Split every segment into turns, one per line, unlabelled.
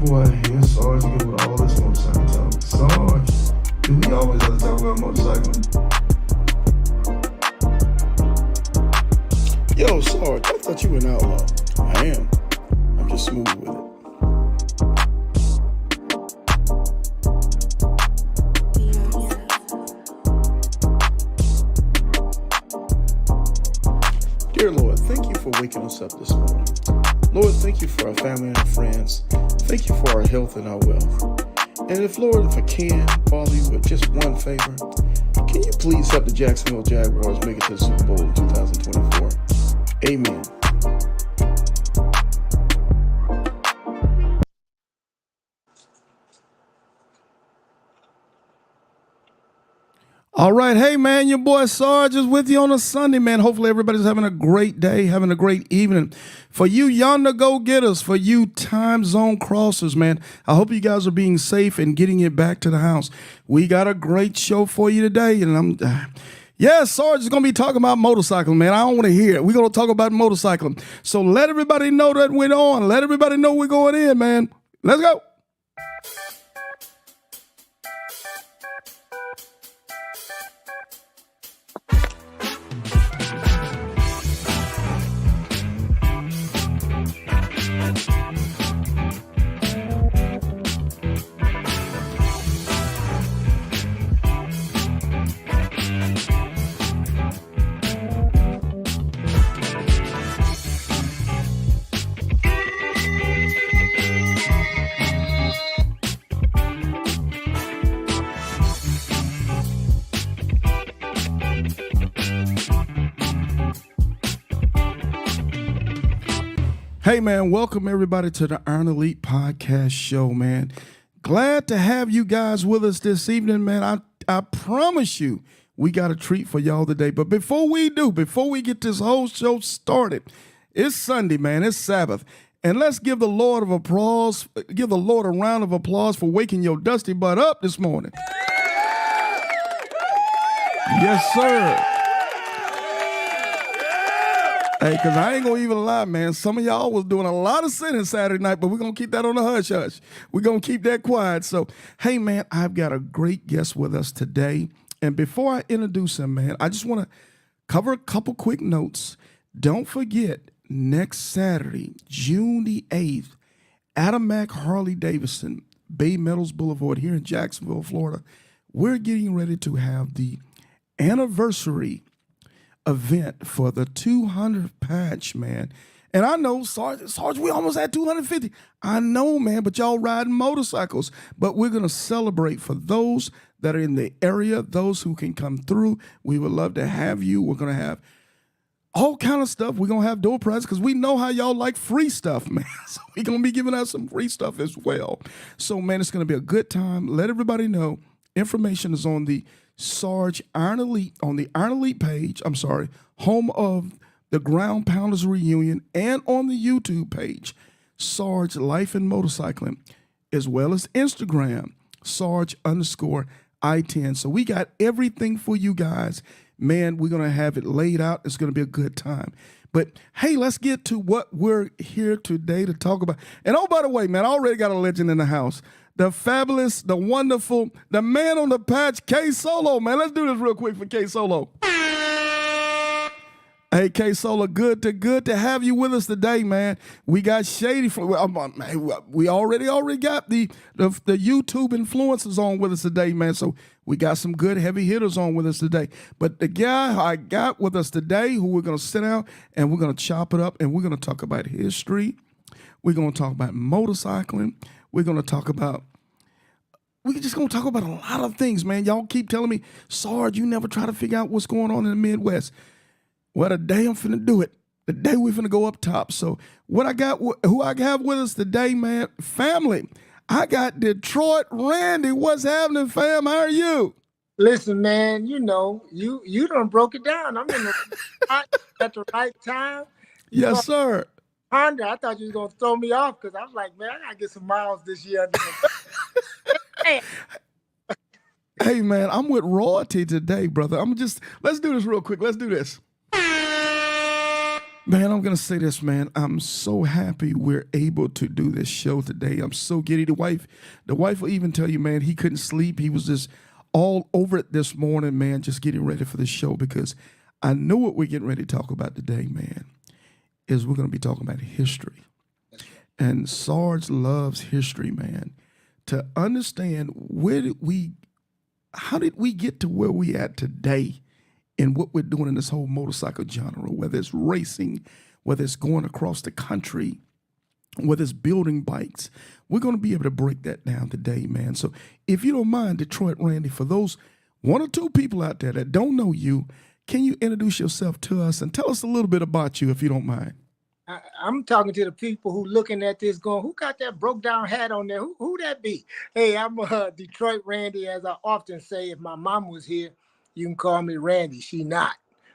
boy here, Sarge, again with all this motorcycle talk. Sarge, do we always have to talk about motorcycling?
Yo, Sarge, I thought you were an outlaw. I am. I'm just smooth with it. Dear Lord, thank you for waking us up this morning. Lord, thank you for our family and our friends. Thank you for our health and our wealth. And if I can bother you with just one favor, can you please help the Jacksonville Jaguars make it to the Super Bowl in 2024? Amen.
All right. Hey, man, your boy Sarge is with you on a Sunday, man. Hopefully everybody's having a great day, having a great evening. For you yonder go-getters, for you time zone crossers, man, I hope you guys are being safe and getting it back to the house. We got a great show for you today, and Sarge is going to be talking about motorcycling, man. I don't want to hear it. We're going to talk about motorcycling. So let everybody know that we're on. Let everybody know we're going in, man. Let's go. Hey, man, welcome everybody to the Iron Elite Podcast Show, man. Glad to have you guys with us this evening, man. I promise you we got a treat for y'all today. But before we get this whole show started, it's Sunday, man. It's Sabbath. And let's give the Lord a round of applause for waking your dusty butt up this morning. Yes, sir. Hey, because I ain't going to even lie, man. Some of y'all was doing a lot of sinning Saturday night, but we're going to keep that on the hush-hush. We're going to keep that quiet. So, hey, man, I've got a great guest with us today. And before I introduce him, man, I just want to cover a couple quick notes. Don't forget, next Saturday, June the 8th, Adam Mack Harley-Davidson, Bay Meadows Boulevard here in Jacksonville, Florida, we're getting ready to have the anniversary event for the 200th patch, man. And I know, Sarge, we almost had 250. I know, man, but y'all riding motorcycles. But we're going to celebrate for those that are in the area, those who can come through. We would love to have you. We're going to have all kind of stuff. We're going to have door prizes because we know how y'all like free stuff, man. So we're going to be giving out some free stuff as well. So, man, it's going to be a good time. Let everybody know. Information is on the Sarge Iron Elite, on the Iron Elite page, home of the Ground Pounders Reunion, and on the YouTube page, Sarge Life and Motorcycling, as well as Instagram, Sarge_I10. So we got everything for you guys. Man, we're going to have it laid out. It's going to be a good time. But, hey, let's get to what we're here today to talk about. And, oh, by the way, man, I already got a legend in the house. The fabulous, the wonderful, the man on the patch, K Solo, man. Let's do this real quick for K Solo. Hey, K Solo, good to have you with us today, man. We got Shady from. We already got the YouTube influencers on with us today, man. So we got some good heavy hitters on with us today. But the guy I got with us today, who we're gonna sit down and we're gonna chop it up and we're gonna talk about history. We're gonna talk about motorcycling. We're just going to talk about a lot of things, man. Y'all keep telling me, Sarge, you never try to figure out what's going on in the Midwest. Well, today I'm finna do it. Today we finna go up top. So who I have with us today, man, family. I got Detroit Randy. What's happening, fam? How are you?
Listen, man, you done broke it down. I'm in the at the right time.
Yes, sir.
Honda, I thought you was gonna throw me off because I was like, man, I gotta get some miles this year.
Hey, man, I'm with royalty today, brother. Let's do this real quick. Let's do this. Man, I'm gonna say this, man. I'm so happy we're able to do this show today. I'm so giddy. The wife will even tell you, man, he couldn't sleep. He was just all over it this morning, man, just getting ready for the show because I know what we're getting ready to talk about today, man, is we're gonna be talking about history. And Sarge loves history, man. To understand how did we get to where we at today in what we're doing in this whole motorcycle genre, whether it's racing, whether it's going across the country, whether it's building bikes. We're going to be able to break that down today, man. So if you don't mind, Detroit Randy, for those one or two people out there that don't know you, can you introduce yourself to us and tell us a little bit about you, if you don't mind?
I'm talking to the people who looking at this going, who got that broke down hat on there? Who that be? Hey, I'm Detroit Randy, as I often say. If my mom was here, you can call me Randy. She not.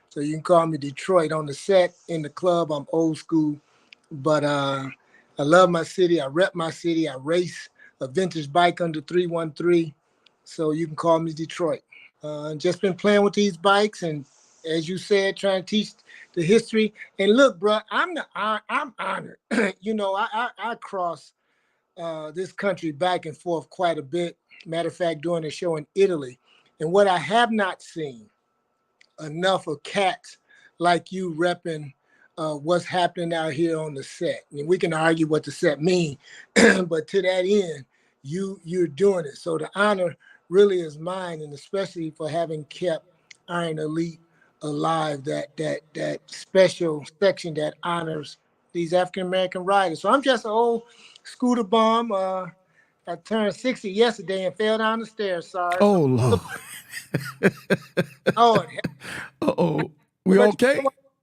So you can call me Detroit. On the set, in the club, I'm old school. But I love my city. I rep my city. I race a vintage bike under 313. So you can call me Detroit. Just been playing with these bikes and, as you said, trying to teach the history. And look, bro, I'm honored. I cross this country back and forth quite a bit. Matter of fact, doing a show in Italy, and what I have not seen enough of cats like you repping what's happening out here on the set. I mean, we can argue what the set mean, but to that end, you're doing it. So the honor really is mine, and especially for having kept Iron Elite alive, that special section that honors these African American riders. So I'm just an old scooter bum. I turned 60 yesterday and fell down the stairs. Sorry.
Oh, Lord.
Oh,
Uh-oh. We
but
okay?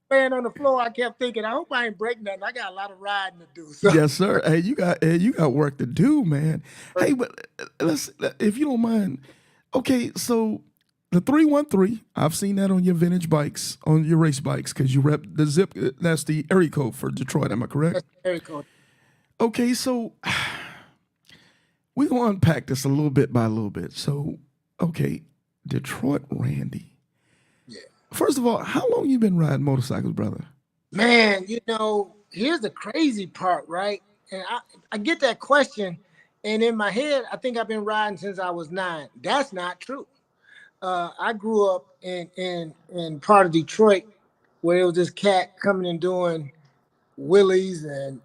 laying on the floor, I kept thinking, I hope I ain't break nothing. I got a lot of riding to do. So
Yes, sir. Hey, you got work to do, man. Hey, but let's if you don't mind. Okay, so the 313, I've seen that on your vintage bikes, on your race bikes, because you rep the zip. That's the area code for Detroit. Am I correct?
that's very cool.
Okay, so we're gonna unpack this a little bit by a little bit. So, okay, Detroit Randy.
Yeah.
First of all, how long you been riding motorcycles, brother?
Man, here's the crazy part, right? And I get that question, and in my head, I think I've been riding since I was 9. That's not true. I grew up in part of Detroit where there was this cat coming and doing Willies and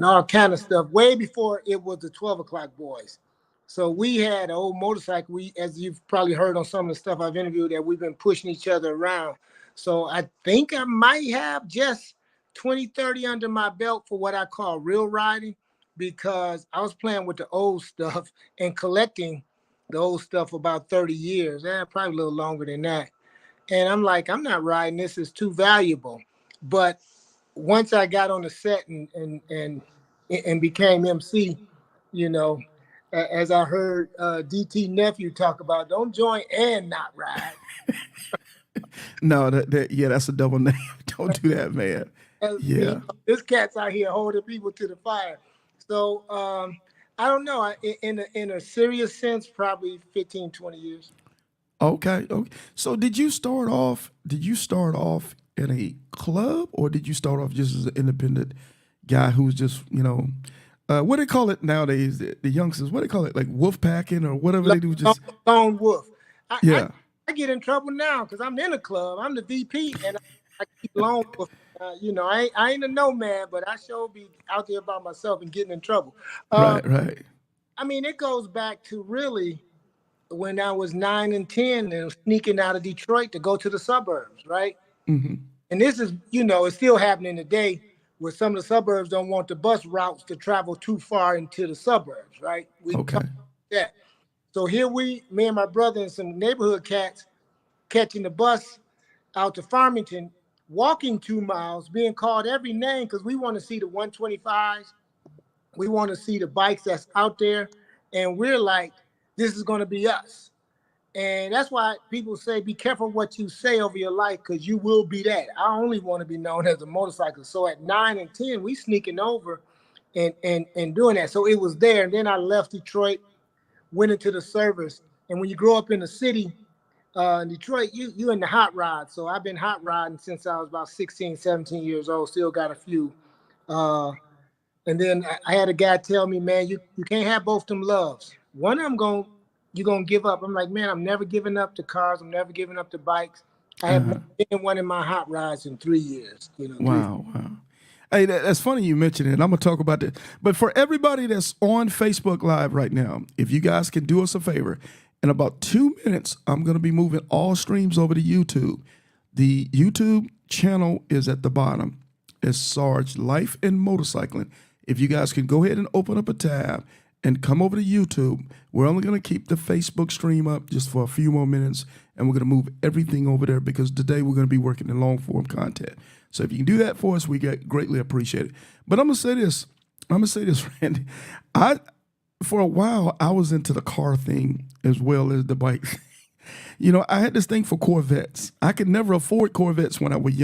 all kind of stuff way before it was the 12 o'clock boys. So we had an old motorcycle. We, as you've probably heard on some of the stuff I've interviewed, that we've been pushing each other around. So I think I might have just 20, 30 under my belt for what I call real riding, because I was playing with the old stuff and collecting the old stuff for about 30 years, probably a little longer than that. And I'm like, I'm not riding this. It's too valuable. But once I got on the set and became MC, you know, as I heard DT nephew talk about, don't join and not ride.
No, that's a double name. Don't do that, man. Yeah.
This cat's out here holding people to the fire. So I don't know. In a serious sense, probably 15, 20 years.
Okay. Okay. So did you start off? Did you start off in a club, or did you start off just as an independent guy who's just what do they call it nowadays? The youngsters, what do they call it, like wolf packing or whatever they do? Just
Lone wolf.
yeah.
I get in trouble now because I'm in a club. I'm the VP, and I keep lone wolf. I ain't a nomad, but I sure be out there by myself and getting in trouble.
Right. Right.
I mean, it goes back to really when I was 9 and 10 and sneaking out of Detroit to go to the suburbs, right?
Mm-hmm.
And this is, it's still happening today where some of the suburbs don't want the bus routes to travel too far into the suburbs, right? We
Okay.
talk about that. So here me and my brother and some neighborhood cats catching the bus out to Farmington, walking 2 miles, being called every name because we want to see the 125s. We want to see the bikes that's out there. And we're like, this is going to be us. And that's why people say, be careful what you say over your life, because you will be that. I only want to be known as a motorcycle. So at 9 and 10, we sneaking over and doing that. So it was there. And then I left Detroit, went into the service. And when you grow up in the city, In Detroit, you in the hot rod. So I've been hot rodding since I was about 16, 17 years old. Still got a few. Uh, and then I had a guy tell me, man, you can't have both them loves. One of them you're gonna give up. I'm like, man, I'm never giving up the cars. I'm never giving up the bikes. I have not been in one of my hot rods in 3 years.
Wow, wow. Hey, that's funny you mentioned it. I'm gonna talk about that. But for everybody that's on Facebook Live right now, if you guys can do us a favor, in about 2 minutes, I'm gonna be moving all streams over to YouTube. The YouTube channel is at the bottom. It's Sarge Life and Motorcycling. If you guys can go ahead and open up a tab and come over to YouTube, we're only going to keep the Facebook stream up just for a few more minutes, and we're going to move everything over there because today we're going to be working in long form content. So if you can do that for us, we greatly appreciate it. But I'm going to say this, Randy. For a while, I was into the car thing as well as the bike thing. You know, I had this thing for Corvettes. I could never afford Corvettes when I was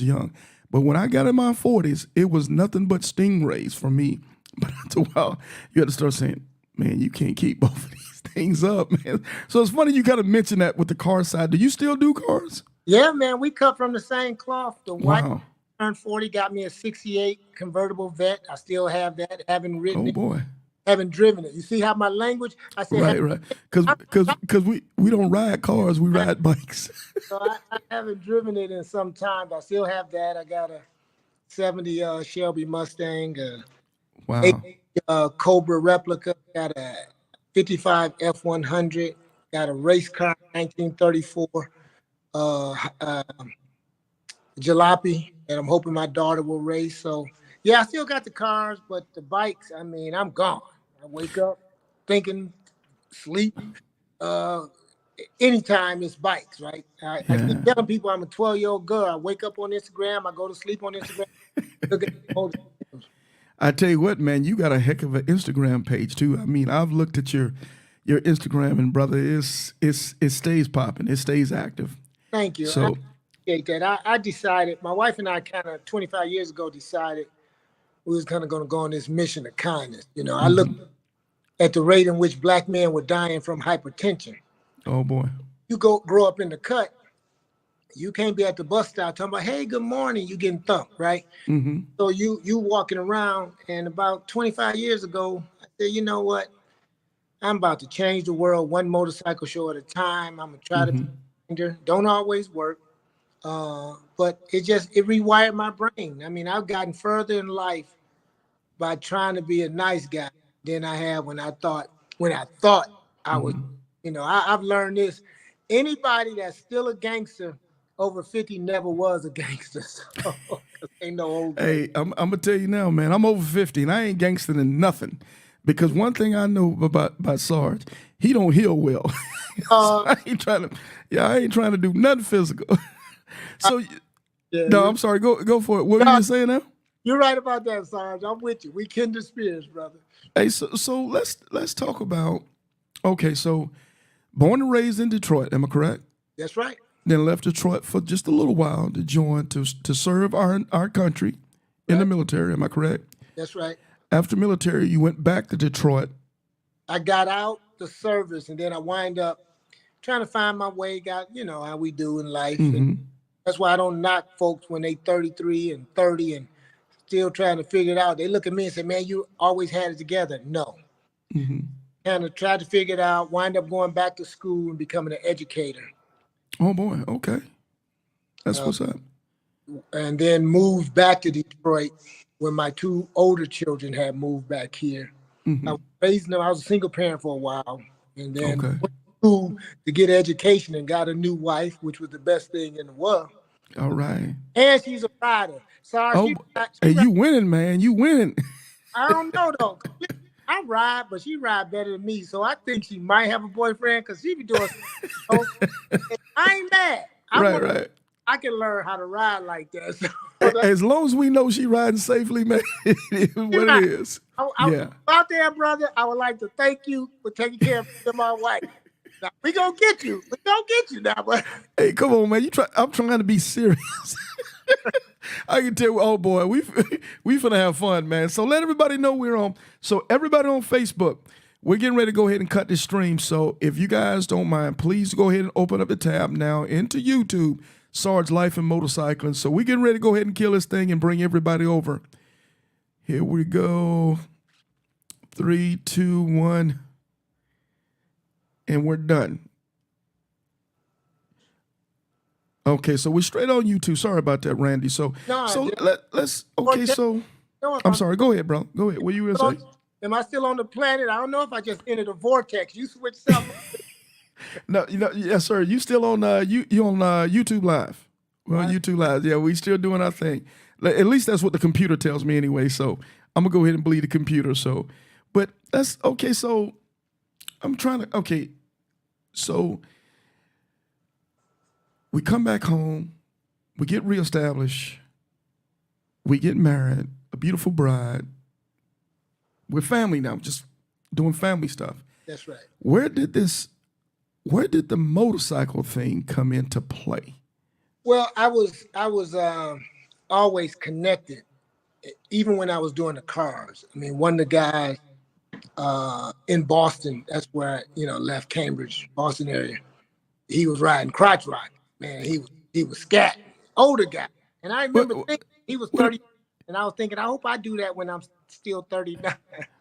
young. But when I got in my 40s, it was nothing but Stingrays for me. But after a while, you had to start saying, man, you can't keep both of these things up, man. So it's funny you got to mention that with the car side. Do you still do cars?
Yeah, man, we cut from the same cloth. The wife
Wow.
turned 40, got me a 68 convertible vet. I still have that. Haven't ridden
Oh,
it.
boy.
Haven't driven it. You see how my language? I said,
Right. Because we don't ride cars, we ride bikes.
So I haven't driven it in some time, but I still have that. I got a 70 Shelby Mustang,
Wow.
8 Cobra replica, got a 55 F100, got a race car 1934 Jalopy, and I'm hoping my daughter will race. So yeah, I still got the cars, but the bikes, I mean, I'm gone. I wake up thinking, sleep. Anytime it's bikes, right? I keep telling people I'm a 12-year-old girl. I wake up on Instagram, I go to sleep on Instagram. Look at motorcycles.
I tell you what, man, you got a heck of an Instagram page too. I mean, I've looked at your Instagram, and brother, it stays popping, it stays active.
Thank you.
So
I appreciate that. I decided, my wife and I kind of 25 years ago decided we was kind of going to go on this mission of kindness. You know, I looked at the rate in which black men were dying from hypertension.
oh boy.
You grow up in the cut, you can't be at the bus stop talking about, hey, good morning, you getting thumped, right?
Mm-hmm.
So you walking around, and about 25 years ago, I said, you know what? I'm about to change the world one motorcycle show at a time. I'm gonna try to be don't always work. But it rewired my brain. I mean, I've gotten further in life by trying to be a nice guy than I have when I thought I was. You know, I've learned this. Anybody that's still a gangster over 50 never was a gangster. So ain't no old.
Hey, I'm gonna tell you now, man. I'm over 50 and I ain't gangstering in nothing. Because one thing I know about Sarge, he don't heal well. So I ain't trying to do nothing physical. So no, I'm sorry. Go for it. What were you saying now?
You're right about that, Sarge. I'm with you. We kindred spirits, brother.
Hey, so let's talk about. Okay, so born and raised in Detroit, am I correct?
That's right.
Then left Detroit for just a little while to join to serve our country in the military. Am I correct?
That's right.
After military, you went back to Detroit.
I got out the service, and then I wind up trying to find my way. Got, you know how we do in life. And that's why I don't knock folks when they 33 and 30 and still trying to figure it out. They look at me and say, man, you always had it together. No. Kind of tried to figure it out, wind up going back to school and becoming an educator.
Oh, boy. Okay. That's what's up.
And then moved back to Detroit when my 2 older children had moved back here. I was raising them. I was a single parent for a while. And then went to school to get education and got a new wife, which was the best thing in the world.
All right.
And she's a rider. Sorry,
you winning, man. You winning.
I don't know, though. I ride, but she ride better than me. So I think she might have a boyfriend because she be doing I ain't mad.
Right.
I can learn how to ride like that. So
as long as we know she riding safely, man, it is what it is.
Out there, brother, I would like to thank you for taking care of my wife. Now, we gonna get you. We gonna get you now, but
hey, come on, man. I'm trying to be serious. I can tell. Oh boy, we finna have fun, man. So let everybody know we're on. So everybody on Facebook, we're getting ready to go ahead and cut this stream. So if you guys don't mind, please go ahead and open up the tab now into YouTube, Sarge Life and Motorcycling. So we're getting ready to go ahead and kill this thing and bring everybody over. Here we go. 3, 2, 1. And we're done. Okay, so we're straight on YouTube. Sorry about that, Randy. So let's okay, so I'm sorry. Go ahead, bro. Go ahead. What you gonna say?
Am I still on the planet? I don't know if I just entered a vortex. You switched something.
No, yes, sir. You still on you on YouTube Live. We're on YouTube Live. Yeah, we still doing our thing. At least that's what the computer tells me anyway. So I'm gonna go ahead and believe the computer. So, but that's okay. So I'm trying to okay. So we come back home, we get reestablished, we get married, a beautiful bride. We're family now, just doing family stuff.
That's right.
Where did the motorcycle thing come into play?
Well, I was always connected, even when I was doing the cars. I mean, one of the guys in Boston, that's where I, left Cambridge, Boston area. He was riding crotch rock. Man, he was scat, older guy. And I remember thinking he was 30, and I was thinking, I hope I do that when I'm still 39.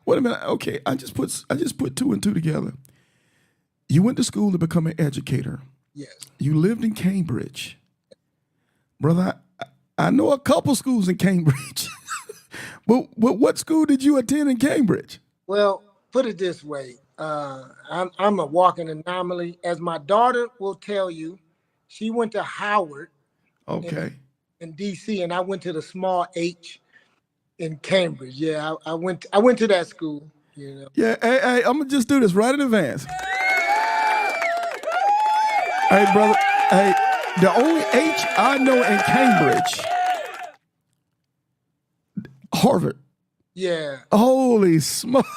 Wait a minute. Okay, I just put 2 and 2 together. You went to school to become an educator.
Yes.
You lived in Cambridge. Brother, I know a couple schools in Cambridge. but what school did you attend in Cambridge?
Well, put it this way. I'm a walking anomaly. As my daughter will tell you, she went to Howard.
Okay.
In D.C., and I went to the small H in Cambridge. Yeah, I went to that school.
Yeah, hey, I'm gonna just do this right in advance. Hey, brother. Hey, the only H I know in Cambridge, Harvard.
Yeah.
Holy smoke.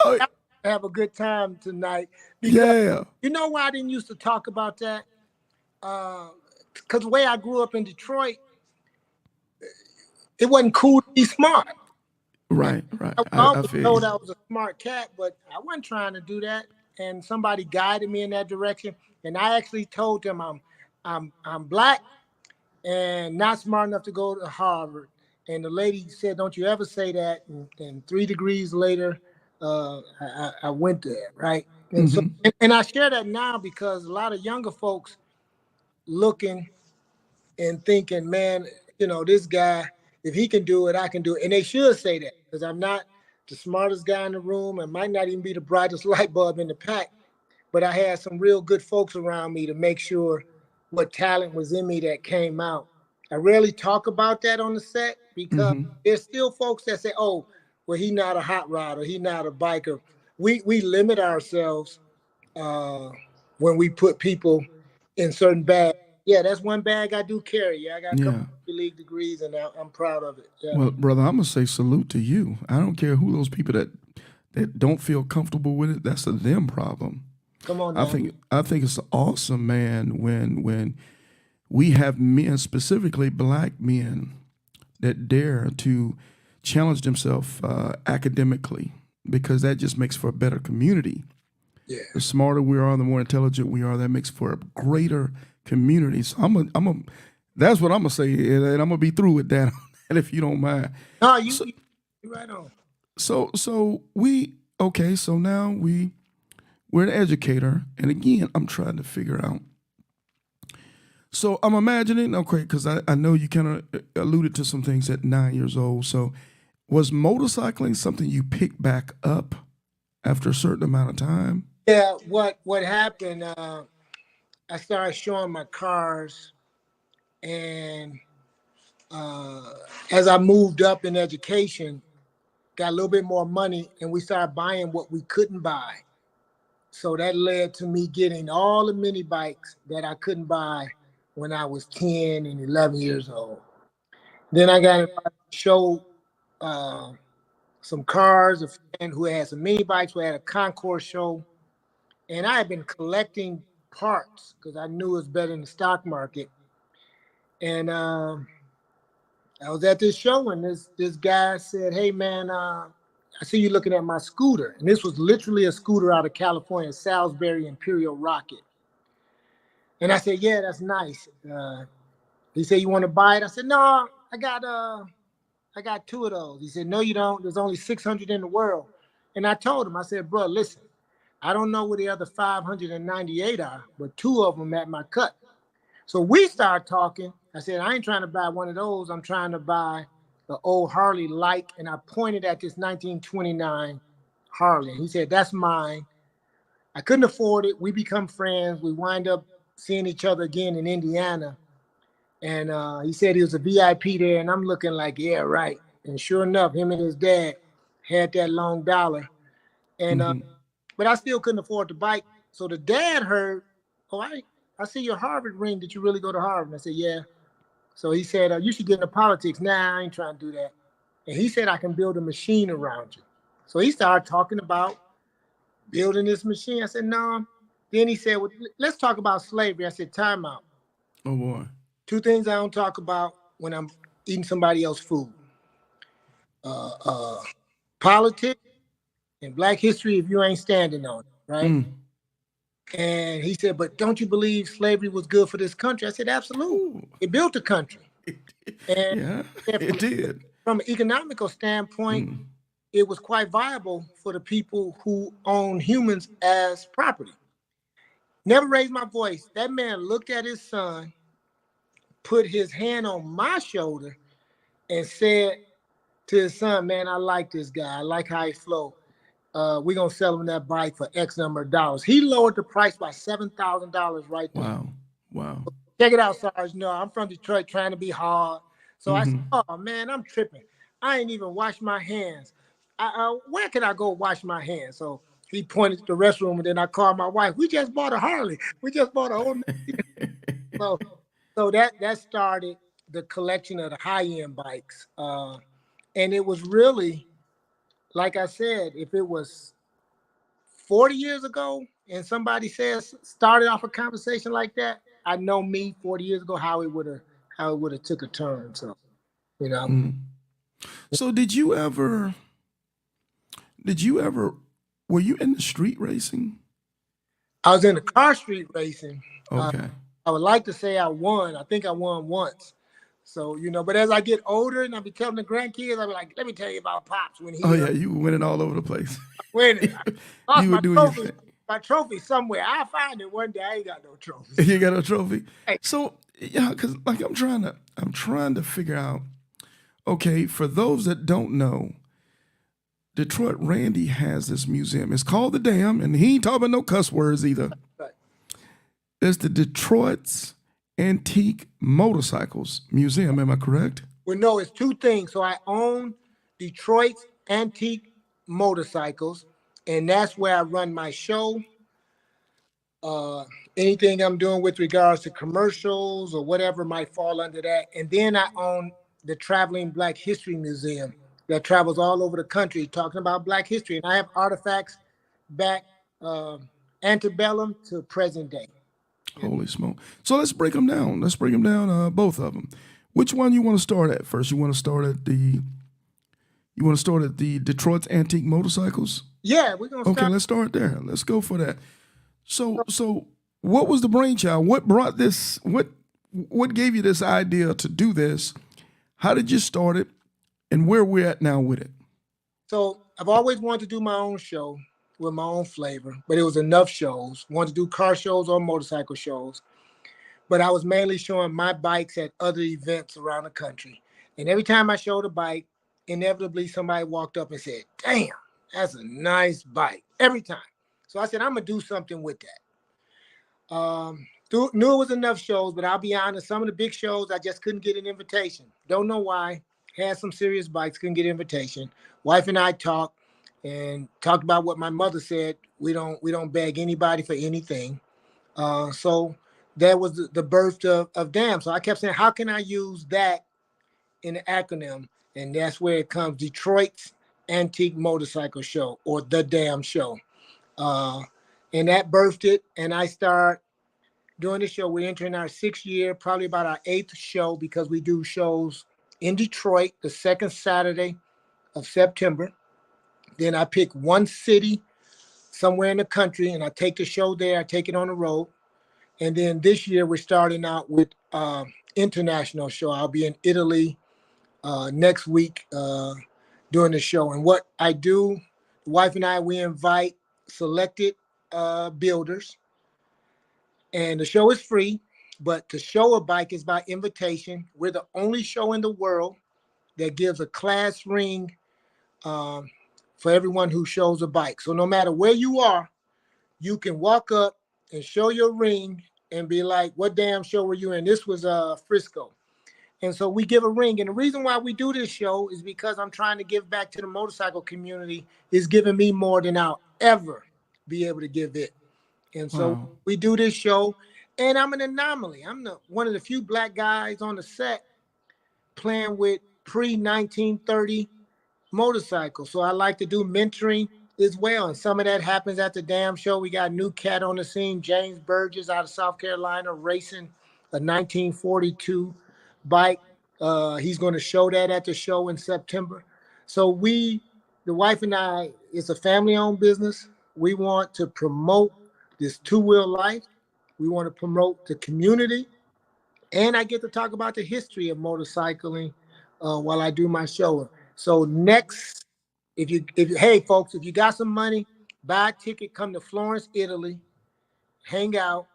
we have a good time tonight.
Yeah.
You know why I didn't used to talk about that? Because the way I grew up in Detroit, it wasn't cool to be smart.
Right.
I always told I was a smart cat, but I wasn't trying to do that. And somebody guided me in that direction. And I actually told them I'm black and not smart enough to go to Harvard. And the lady said, "Don't you ever say that." And 3 degrees later, I went there, right? And so, and I share that now because a lot of younger folks looking and thinking, man, this guy, if he can do it, I can do it. And they should say that, because I'm not the smartest guy in the room. I might not even be the brightest light bulb in the pack, but I had some real good folks around me to make sure what talent was in me that came out. I rarely talk about that on the set because there's still folks that say, "Oh, well, he's not a hot rodder, he's not a biker." We limit ourselves when we put people in certain bags. Yeah, that's one bag I do carry. Yeah, I got a couple of league degrees, and I'm proud of it. Yeah.
Well, brother, I'm gonna say salute to you. I don't care who those people that don't feel comfortable with it. That's a them problem.
Come on,
I think it's awesome, man, when we have men, specifically black men, that dare to challenge themselves academically, because that just makes for a better community.
Yeah.
The smarter we are, the more intelligent we are, that makes for a greater community. So that's what I'm gonna say, and I'm gonna be through with that. And if you don't mind,
no, you're right on.
So now we're an educator, and again, I'm trying to figure out. So I'm imagining, okay, because I know you kind of alluded to some things at 9 years old. So was motorcycling something you picked back up after a certain amount of time?
Yeah, what happened, I started showing my cars, and as I moved up in education, got a little bit more money, and we started buying what we couldn't buy. So that led to me getting all the mini bikes that I couldn't buy when I was 10 and 11 years old. Then I got to show some cars, a friend who had some mini bikes, who had a concourse show. And I had been collecting parts because I knew it was better in the stock market. And I was at this show, and this guy said, "Hey man, I see you looking at my scooter. And this was literally a scooter out of California, Salisbury Imperial Rocket. And I said, yeah, that's nice. He said, you want to buy it? I said, no, I got 2 of those. He said, no, you don't. There's only 600 in the world. And I told him, I said, bro, listen, I don't know where the other 598 are, but 2 of them at my cut. So we started talking. I said, I ain't trying to buy one of those. I'm trying to buy the old Harley like, and I pointed at this 1929 Harley. He said, that's mine. I couldn't afford it. We become friends. We wind up seeing each other again in Indiana. And he said he was a VIP there, and I'm looking like, yeah, right. And sure enough, him and his dad had that long dollar. And but I still couldn't afford the bike. So the dad heard, oh, I see your Harvard ring. Did you really go to Harvard? And I said, yeah. So he said, you should get into politics. Nah, I ain't trying to do that. And he said, I can build a machine around you. So he started talking about building this machine. I said, no. Then he said, well, let's talk about slavery. I said, time out.
Oh, boy.
2 things I don't talk about when I'm eating somebody else's food. Politics and Black history if you ain't standing on it, right? And he said, but don't you believe slavery was good for this country? I said, absolutely. Ooh. It built the country. And
yeah, it did.
From an economical standpoint, it was quite viable for the people who own humans as property. Never raised my voice. That man looked at his son, put his hand on my shoulder, and said to his son, man, I like this guy. I like how he flow. We're going to sell him that bike for X number of dollars. He lowered the price by $7,000 right there.
Wow. Wow.
Check it out, Sarge. No, I'm from Detroit trying to be hard. So I said, oh, man, I'm tripping. I ain't even washed my hands. Where can I go wash my hands? So he pointed to the restroom, and then I called my wife. We just bought a Harley. We just bought a whole So that started the collection of the high-end bikes. And it was really, like I said, if it was 40 years ago and somebody says started off a conversation like that, I know me 40 years ago how it would have took a turn. So, you know.
So did you ever were you in the street racing?
I was in the car street racing.
Okay.
I would like to say I won. I think I won once. So, you know, but as I get older and I be telling the grandkids, I be like, let me tell you about Pops when he
you were winning all over the place.
Winning.
You were doing your thing.
My trophy somewhere. I'll find it one day. I ain't got no trophy.
You got no trophy?
Hey.
So, yeah, because like I'm trying to figure out, okay, for those that don't know, Detroit Randy has this museum. It's called the D.A.M, and he ain't talking about no cuss words either.
Right.
It's the Detroit's Antique Motorcycles Museum. Am I correct?
Well, no, it's 2 things. So I own Detroit's Antique Motorcycles, and that's where I run my show. Anything I'm doing with regards to commercials or whatever might fall under that. And then I own the Traveling Black History Museum that travels all over the country talking about Black history. And I have artifacts back antebellum to present day.
Holy smoke. So let's break them down. Let's break them down, both of them. Which one you want to start at first? You want to start at the Detroit's Antique Motorcycles?
Yeah, we're going to start.
Okay, let's start there. Let's go for that. So what was the brainchild? What brought this? What gave you this idea to do this? How did you start it? And where we're at now with it?
So I've always wanted to do my own show with my own flavor, but it was enough shows. Wanted to do car shows or motorcycle shows. But I was mainly showing my bikes at other events around the country. And every time I showed a bike, inevitably somebody walked up and said, damn, that's a nice bike. Every time. So I said, I'm going to do something with that. Knew it was enough shows, but I'll be honest, some of the big shows, I just couldn't get an invitation. Don't know why. Had some serious bikes, couldn't get invitation. Wife and I talked about what my mother said. We don't beg anybody for anything. So that was the birth of D.A.M. So I kept saying, how can I use that in an acronym? And that's where it comes, Detroit's Antique Motorcycle Show, or the D.A.M Show. And that birthed it. And I start doing the show. We're entering our 6th year, probably about our 8th show, because we do shows in Detroit the 2nd Saturday of September. Then I pick one city somewhere in the country, and I take the show there. I take it on the road. And then this year we're starting out with international show. I'll be in Italy next week doing the show. And what I do, the wife and I, we invite selected builders, and the show is free. But to show a bike is by invitation. We're the only show in the world that gives a class ring for everyone who shows a bike. So no matter where you are, you can walk up and show your ring and be like, what damn show were you in? This was Frisco. And so we give a ring. And the reason why we do this show is because I'm trying to give back to the motorcycle community. It's giving me more than I'll ever be able to give it. And so we do this show, and I'm an anomaly. I'm one of the few black guys on the set playing with pre-1930 motorcycles. So I like to do mentoring as well. And some of that happens at the D.A.M show. We got a new cat on the scene, James Burgess out of South Carolina, racing a 1942 bike. He's going to show that at the show in September. So the wife and I, it's a family-owned business. We want to promote this two-wheel life. We want to promote the community. And I get to talk about the history of motorcycling while I do my show. So next, hey folks, if you got some money, buy a ticket, come to Florence, Italy, hang out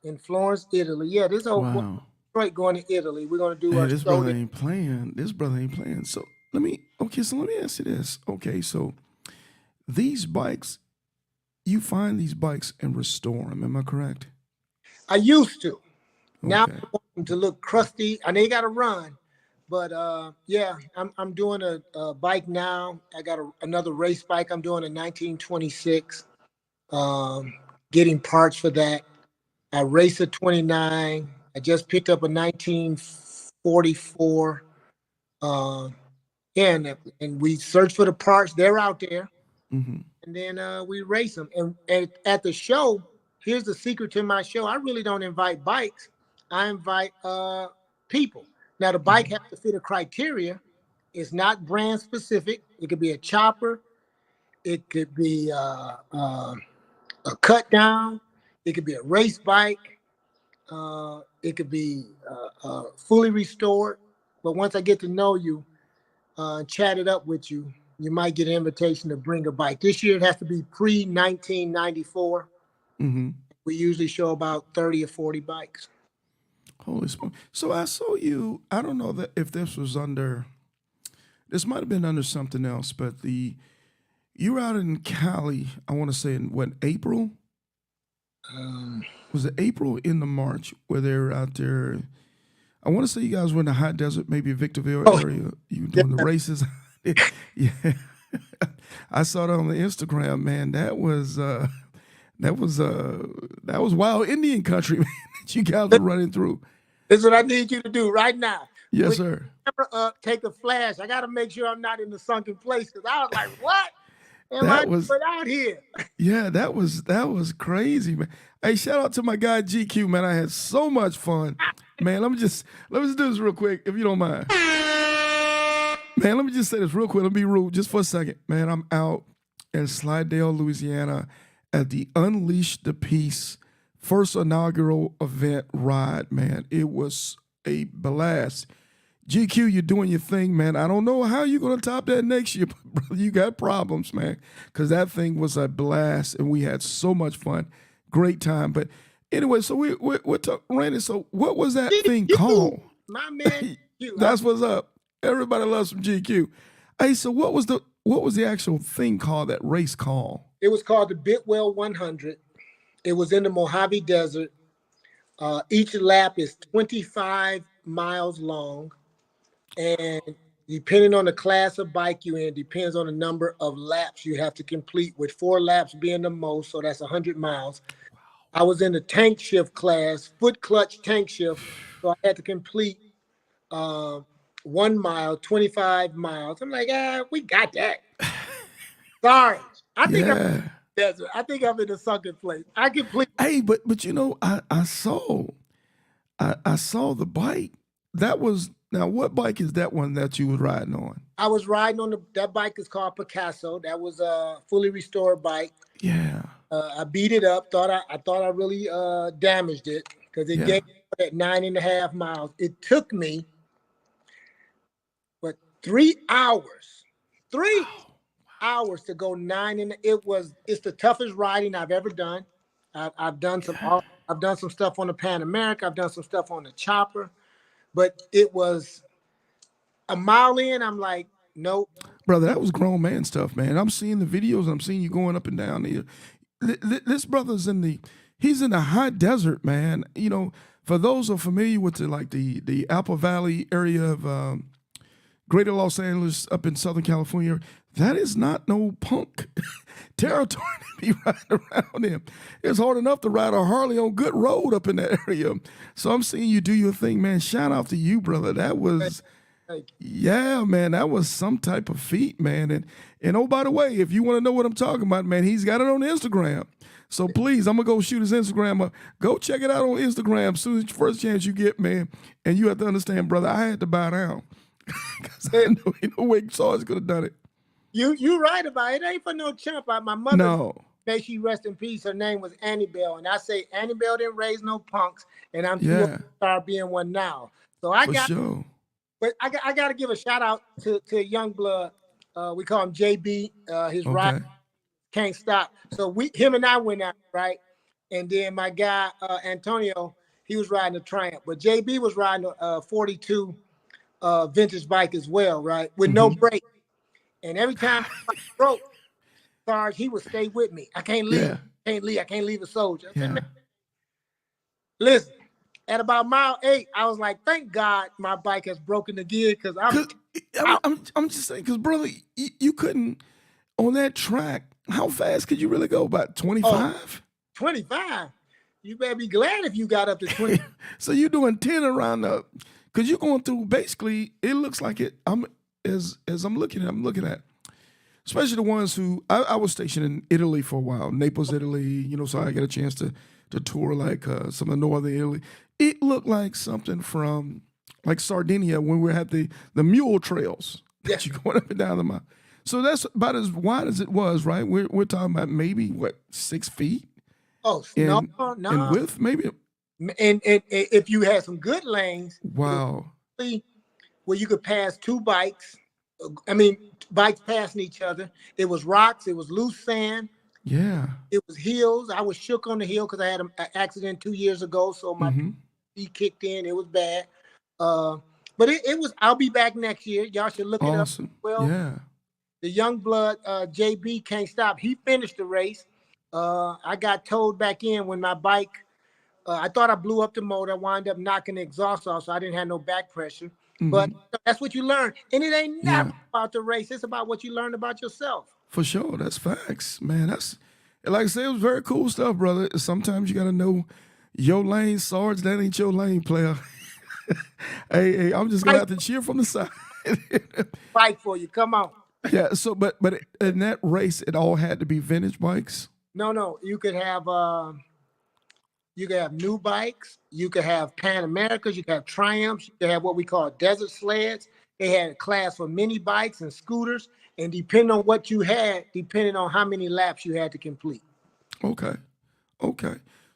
in Florence, Italy. Yeah, this whole Detroit going to Italy. We're gonna do
this brother ain't playing. This brother ain't playing. So let me ask you this. Okay, so these bikes, you find these bikes and restore them. Am I correct?
I used to. Now I want them to look crusty. I know you got to run, but yeah, I'm doing a bike now. I got another race bike. I'm doing a 1926. Getting parts for that. I race a 29. I just picked up a 1944. And we search for the parts. They're out there. And then we race them. And at the show, here's the secret to my show. I really don't invite bikes. I invite people. Now, the bike has to fit a criteria. It's not brand specific. It could be a chopper. It could be a cut down. It could be a race bike. It could be fully restored. But once I get to know you, chat it up with you, you might get an invitation to bring a bike. This year it has to be pre-1994. We usually show about 30 or 40 bikes.
Holy smoke. So I saw you, I don't know that if this was under, this might have been under something else, but you were out in Cali, I want to say in what, April? Was it April in the March where they were out there? I want to say you guys were in the high desert, maybe Victorville area. You were doing the races. Yeah. I saw that on the Instagram, man. That was wild Indian country, man, that you guys were running through.
This is what I need you to do right now.
Yes, sir.
Take a flash. I got to make sure I'm not in the sunken place, because I was like, what am
That
I
was-
doing out here?
Yeah, that was crazy, man. Hey, shout out to my guy GQ, man. I had so much fun. Man, let me just do this real quick, if you don't mind. Man, let me just say this real quick. Let me be rude just for a second. Man, I'm out in Slidell, Louisiana at the Unleash the Peace first inaugural event ride, man. It was a blast. GQ, you're doing your thing, man. I don't know how you're going to top that next year, but brother, you got problems, man, because that thing was a blast, and we had so much fun. Great time. But anyway, so we're talking, Randy, so what was that thing called?
My man,
That's what's up. Everybody loves some GQ. Hey, so what was the actual thing called, that race call?
It was called the Bidwell 100. It was in the Mojave Desert. Each lap is 25 miles long. And depending on the class of bike you're in, depends on the number of laps you have to complete, with 4 laps being the most. So that's 100 miles. I was in the tank shift class, foot clutch tank shift. So I had to complete 1 mile, 25 miles. I'm like, we got that. Sorry. I think I'm in the sunken place. I complete.
Hey, but you know, I saw the bike. That was Now, what bike is that one that you was riding on?
I was riding on that bike is called Picasso. That was a fully restored bike.
Yeah,
I beat it up. I thought I really damaged it because it
yeah.
gave at 9.5 miles. It took me, but 3 hours, 3 hours to go nine, and it's the toughest riding I've ever done. I've done I've done some stuff on the Pan America. I've done some stuff on the Chopper, but it was a mile in. I'm like, nope.
Brother, that was grown man stuff, man. I'm seeing the videos. I'm seeing you going up and down here. This brother's he's in the high desert, man. You know, for those who are familiar with the Apple Valley area of Greater Los Angeles up in Southern California, that is not no punk territory to be riding around in. It's hard enough to ride a Harley on good road up in that area. So I'm seeing you do your thing, man. Shout out to you, brother. That was, yeah, man, that was some type of feat, man. And oh, by the way, if you want to know what I'm talking about, man, he's got it on Instagram. So please, I'm gonna go shoot his Instagram up. Go check it out on Instagram soon as first chance you get, man. And you have to understand, brother, I had to bow down. Because I know ain't no way Sarge could have done it.
You right about it. It ain't for no chump. My mother,
no.
May she rest in peace. Her name was Annie Bell, and I say Annie Bell didn't raise no punks, and I'm too old to start being one now. So I
sure.
But I got to give a shout out to young blood. We call him JB. His ride can't stop. So him and I went out, right, and then my guy Antonio, he was riding a Triumph, but JB was riding a 42 vintage bike as well, right, with no brake. And every time I broke, Sarge, he would stay with me. I can't leave. I can't leave a soldier. Said, listen, at about mile 8, I was like, thank God my bike has broken again, because
I'm just saying, because brother, you couldn't on that track. How fast could you really go? About 25?
25. You better be glad if you got up to 20.
So you're doing 10 around the, because you're going through basically. It looks like it. As I'm looking at, especially the ones who I was stationed in Italy for a while, Naples, Italy. You know, so I got a chance to tour like some of the northern Italy. It looked like something from like Sardinia when we had the mule trails that you're going up and down the mountain. So that's about as wide as it was, right? We're talking about maybe what, 6 feet?
Oh,
no.
In
width, maybe.
And if you had some good lanes,
wow.
Where you could pass two bikes. I mean, bikes passing each other. It was rocks. It was loose sand.
Yeah.
It was hills. I was shook on the hill because I had an accident 2 years ago. So my feet kicked in. It was bad. But it was, I'll be back next year. Y'all should look it up. Well,
yeah.
The young blood, JB can't stop. He finished the race. I got towed back in when my bike, I thought I blew up the motor. I wound up knocking the exhaust off, so I didn't have no back pressure. But that's what you learn. And it ain't never about the race. It's about what you learn about yourself. For sure.
That's facts, man. That's, like I said, it was very cool stuff, brother. Sometimes you got to know your lane, Sarge. That ain't your lane, player. hey, I'm just going to have to cheer from the side.
Fight for you. Come on.
Yeah, so, but in that race, it all had to be vintage bikes?
No. You could have new bikes. You could have Pan Americas. You could have Triumphs. You could have what we call desert sleds. They had a class for mini bikes and scooters. And depending on what you had, depending on how many laps you had to complete.
Okay.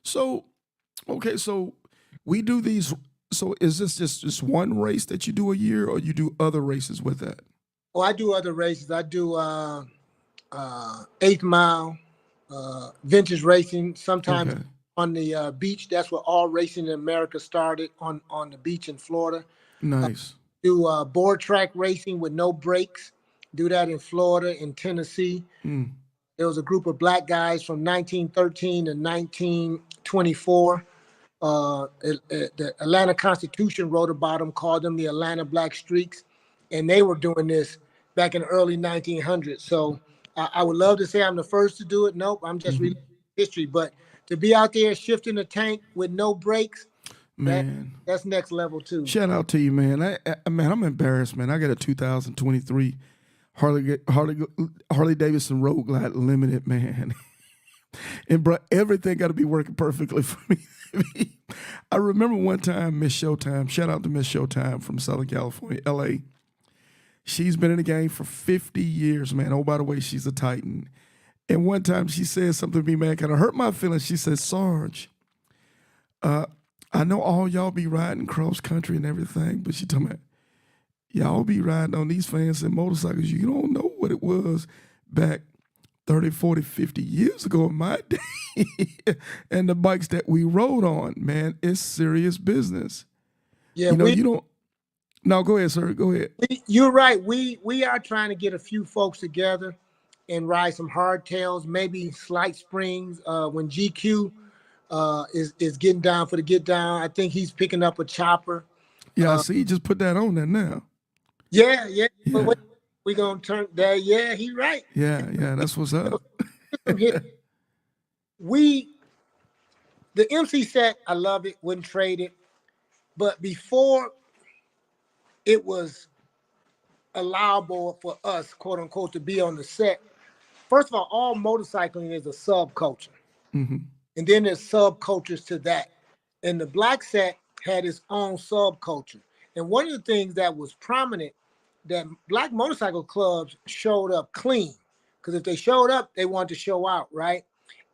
So we do these. So is this just one race that you do a year, or you do other races with that?
Oh, I do other races. I do 8th mile, vintage racing. Sometimes on the beach. That's where all racing in America started, on the beach in Florida.
Nice.
Do board track racing with no brakes. Do that in Florida, in Tennessee. There was a group of black guys from 1913 to 1924. The Atlanta Constitution wrote about them, called them the Atlanta Black Streaks. And they were doing this back in the early 1900s. So I would love to say I'm the first to do it. Nope, I'm just reading history. But to be out there shifting the tank with no brakes, man, that's next level too.
Shout out to you, man. Man, I'm embarrassed, man. I got a 2023 Harley Davidson Road Glide Limited, man. And bro, everything got to be working perfectly for me. I remember one time Miss Showtime, shout out to Miss Showtime from Southern California, LA. She's been in the game for 50 years, man. Oh, by the way, she's a Titan. And one time she said something to me, man, kind of hurt my feelings. She said, Sarge, I know all y'all be riding cross country and everything, but she told me, y'all be riding on these fancy motorcycles. You don't know what it was back 30, 40, 50 years ago in my day. And the bikes that we rode on, man, it's serious business.
Yeah,
You don't. No, go ahead, sir. Go ahead.
You're right. We are trying to get a few folks together and ride some hardtails, maybe slight springs. When GQ is getting down for the get down, I think he's picking up a chopper.
Yeah, I see. You just put that on there now.
Yeah.
Yeah.
But we're gonna turn that. Yeah, he's right.
Yeah, that's what's up.
The MC set, I love it, wouldn't trade it. But before it was allowable for us, quote unquote, to be on the set, first of all motorcycling is a subculture.
Mm-hmm.
And then there's subcultures to that. And the black set had its own subculture. And one of the things that was prominent, that black motorcycle clubs showed up clean. Because if they showed up, they wanted to show out, right?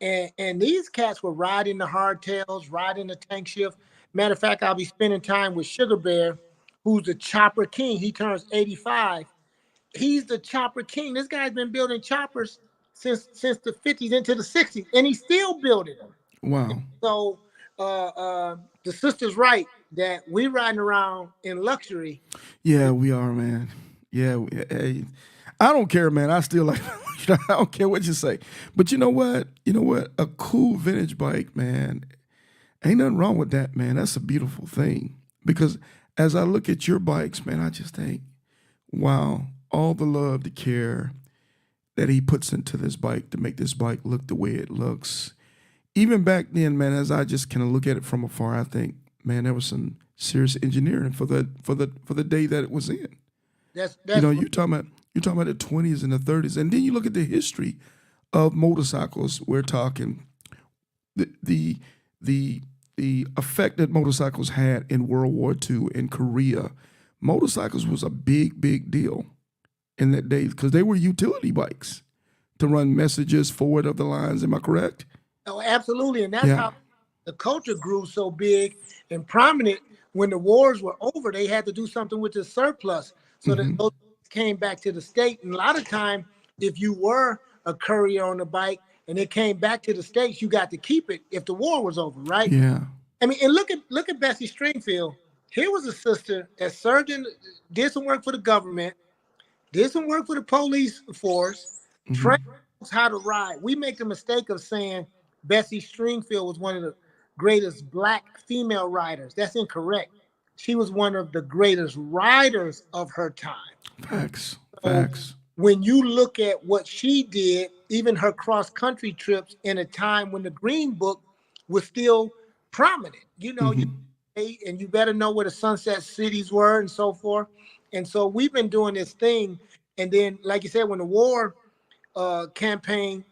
And these cats were riding the hardtails, riding the tank shift. Matter of fact, I'll be spending time with Sugar Bear, who's the chopper king. He turns 85. He's the chopper king. This guy's been building choppers since the 50s into the 60s, and he's still building them.
Wow.
So the sister's right that we riding around in luxury.
Yeah, we are, man. Yeah, hey, I don't care, man. I still like. I don't care what you say. But you know what? A cool vintage bike, man. Ain't nothing wrong with that, man. That's a beautiful thing. Because as I look at your bikes, man, I just think, wow, all the love, the care that he puts into this bike to make this bike look the way it looks. Even back then, man, as I just kind of look at it from afar, I think, man, there was some serious engineering for the day that it was in.
That's
you're talking about the 20s and the 30s, and then you look at the history of motorcycles. We're talking the effect that motorcycles had in World War II in Korea. Motorcycles was a big deal in that day because they were utility bikes to run messages forward of the lines. Am I correct?
Oh, absolutely. And that's how the culture grew so big and prominent. When the wars were over, they had to do something with the surplus. So that those came back to the state. And a lot of time, if you were a courier on the bike and it came back to the States, you got to keep it if the war was over, right?
Yeah.
I mean, and look at Bessie Stringfield. Here was a sister that served did some work for the government, did some work for the police force, trained us how to ride. We make the mistake of saying Bessie Stringfield was one of the greatest black female riders. That's incorrect. She was one of the greatest riders of her time.
Facts.
When you look at what she did, even her cross-country trips in a time when the Green Book was still prominent, and you better know where the sunset cities were and so forth. And so we've been doing this thing. And then, like you said, when the war campaign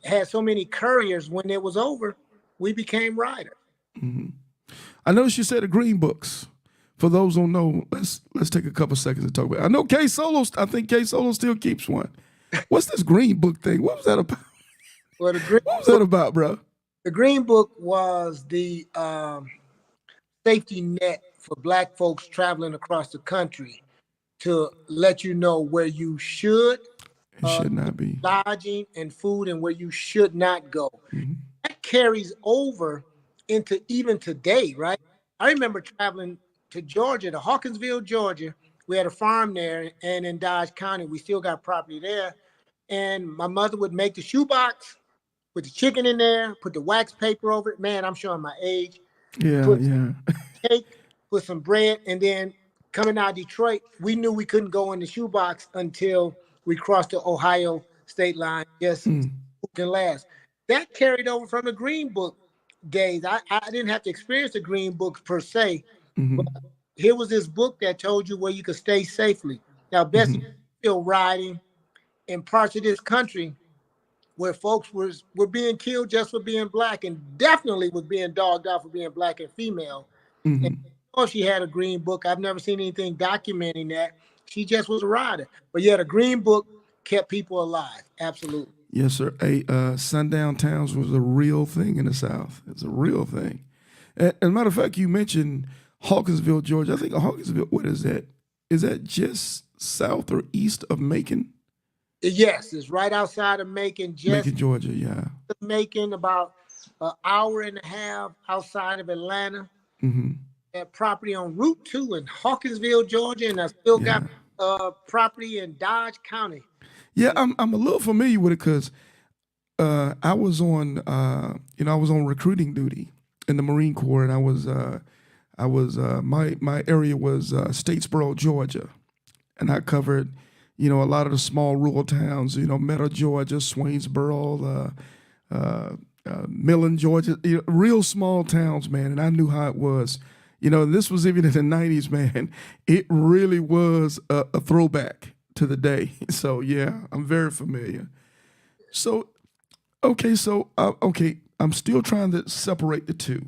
had so many couriers, when it was over, we became riders.
I noticed you said the Green Books. For those who don't know, let's take a couple seconds to talk about it. I know I think K Solo still keeps one. What's this Green Book thing? What was that about?
Well,
what was that about, bro?
The Green Book was the safety net for black folks traveling across the country to let you know where you should
not be
lodging and food and where you should not go. That carries over into even today, right? I remember traveling to Georgia, to Hawkinsville, Georgia. We had a farm there, and in Dodge County, we still got property there. And my mother would make the shoebox, put the chicken in there, put the wax paper over it. Man, I'm showing my age.
Yeah.
Cake, put some bread, and then coming out of Detroit, we knew we couldn't go in the shoebox until we crossed the Ohio state line. Yes, who can last? That carried over from the Green Book days. I didn't have to experience the Green Books per se, but here was this book that told you where you could stay safely. Now, Bessie still riding in parts of this country where folks were being killed just for being black, and definitely was being dogged out for being black and female. And she had a green book. I've never seen anything documenting that. She just was a rider. But yeah, the green book kept people alive. Absolutely.
Yes, sir. Sundown towns was a real thing in the South. It's a real thing. As a matter of fact, you mentioned Hawkinsville, Georgia. I think Hawkinsville, what is that? Is that just south or east of Macon?
Yes, it's right outside of Macon, just
Macon, Georgia, yeah.
Macon, about an hour and a half outside of Atlanta. That property on Route 2 in Hawkinsville, Georgia, and I still got property in Dodge County.
Yeah, I'm a little familiar with it because I was on recruiting duty in the Marine Corps, and my area was Statesboro, Georgia, and I covered, a lot of the small rural towns, Meadow, Georgia, Swainsboro, Millen, Georgia, real small towns, man, and I knew how it was. This was even in the 90s, man. It really was a throwback to the day. So, yeah, I'm very familiar. So, okay, I'm still trying to separate the two.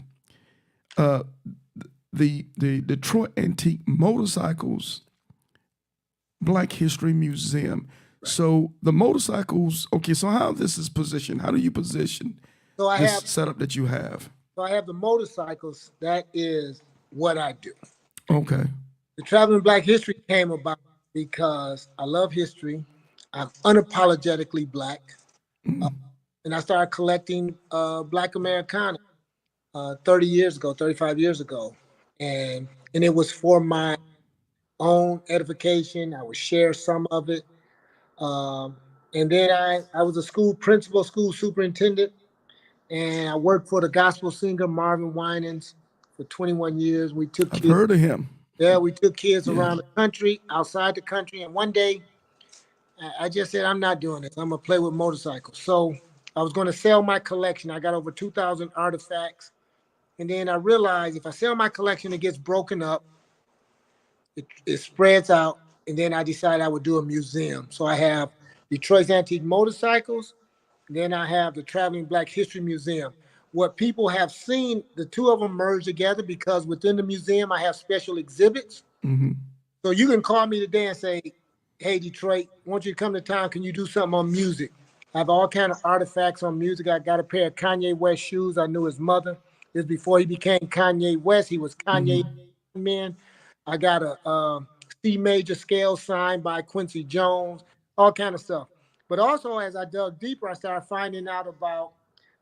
The Detroit Antique Motorcycles Black History Museum. Right. So the motorcycles, so how this is positioned? How do you position this setup that you have?
So I have the motorcycles. That is what I do.
Okay.
The Traveling Black History came about because I love history. I'm unapologetically Black. And I started collecting Black Americana 35 years ago. And it was for my own edification. I would share some of it. And then I was a school principal, school superintendent, and I worked for the gospel singer Marvin Winans for 21 years. We took
I've
kids,
heard of him.
Yeah, we took kids around the country, outside the country. And one day I just said, I'm not doing this. I'm going to play with motorcycles. So I was going to sell my collection. I got over 2,000 artifacts. And then I realized if I sell my collection, it gets broken up. It spreads out. And then I decided I would do a museum. So I have Detroit's Antique Motorcycles. Then I have the Traveling Black History Museum. What people have seen, the two of them merge together because within the museum, I have special exhibits. So you can call me today and say, hey, Detroit, I want you to come to town. Can you do something on music? I have all kinds of artifacts on music. I got a pair of Kanye West shoes. I knew his mother. This is before he became Kanye West. He was Kanye Man. I got a C major scale signed by Quincy Jones, all kind of stuff. But also, as I dug deeper, I started finding out about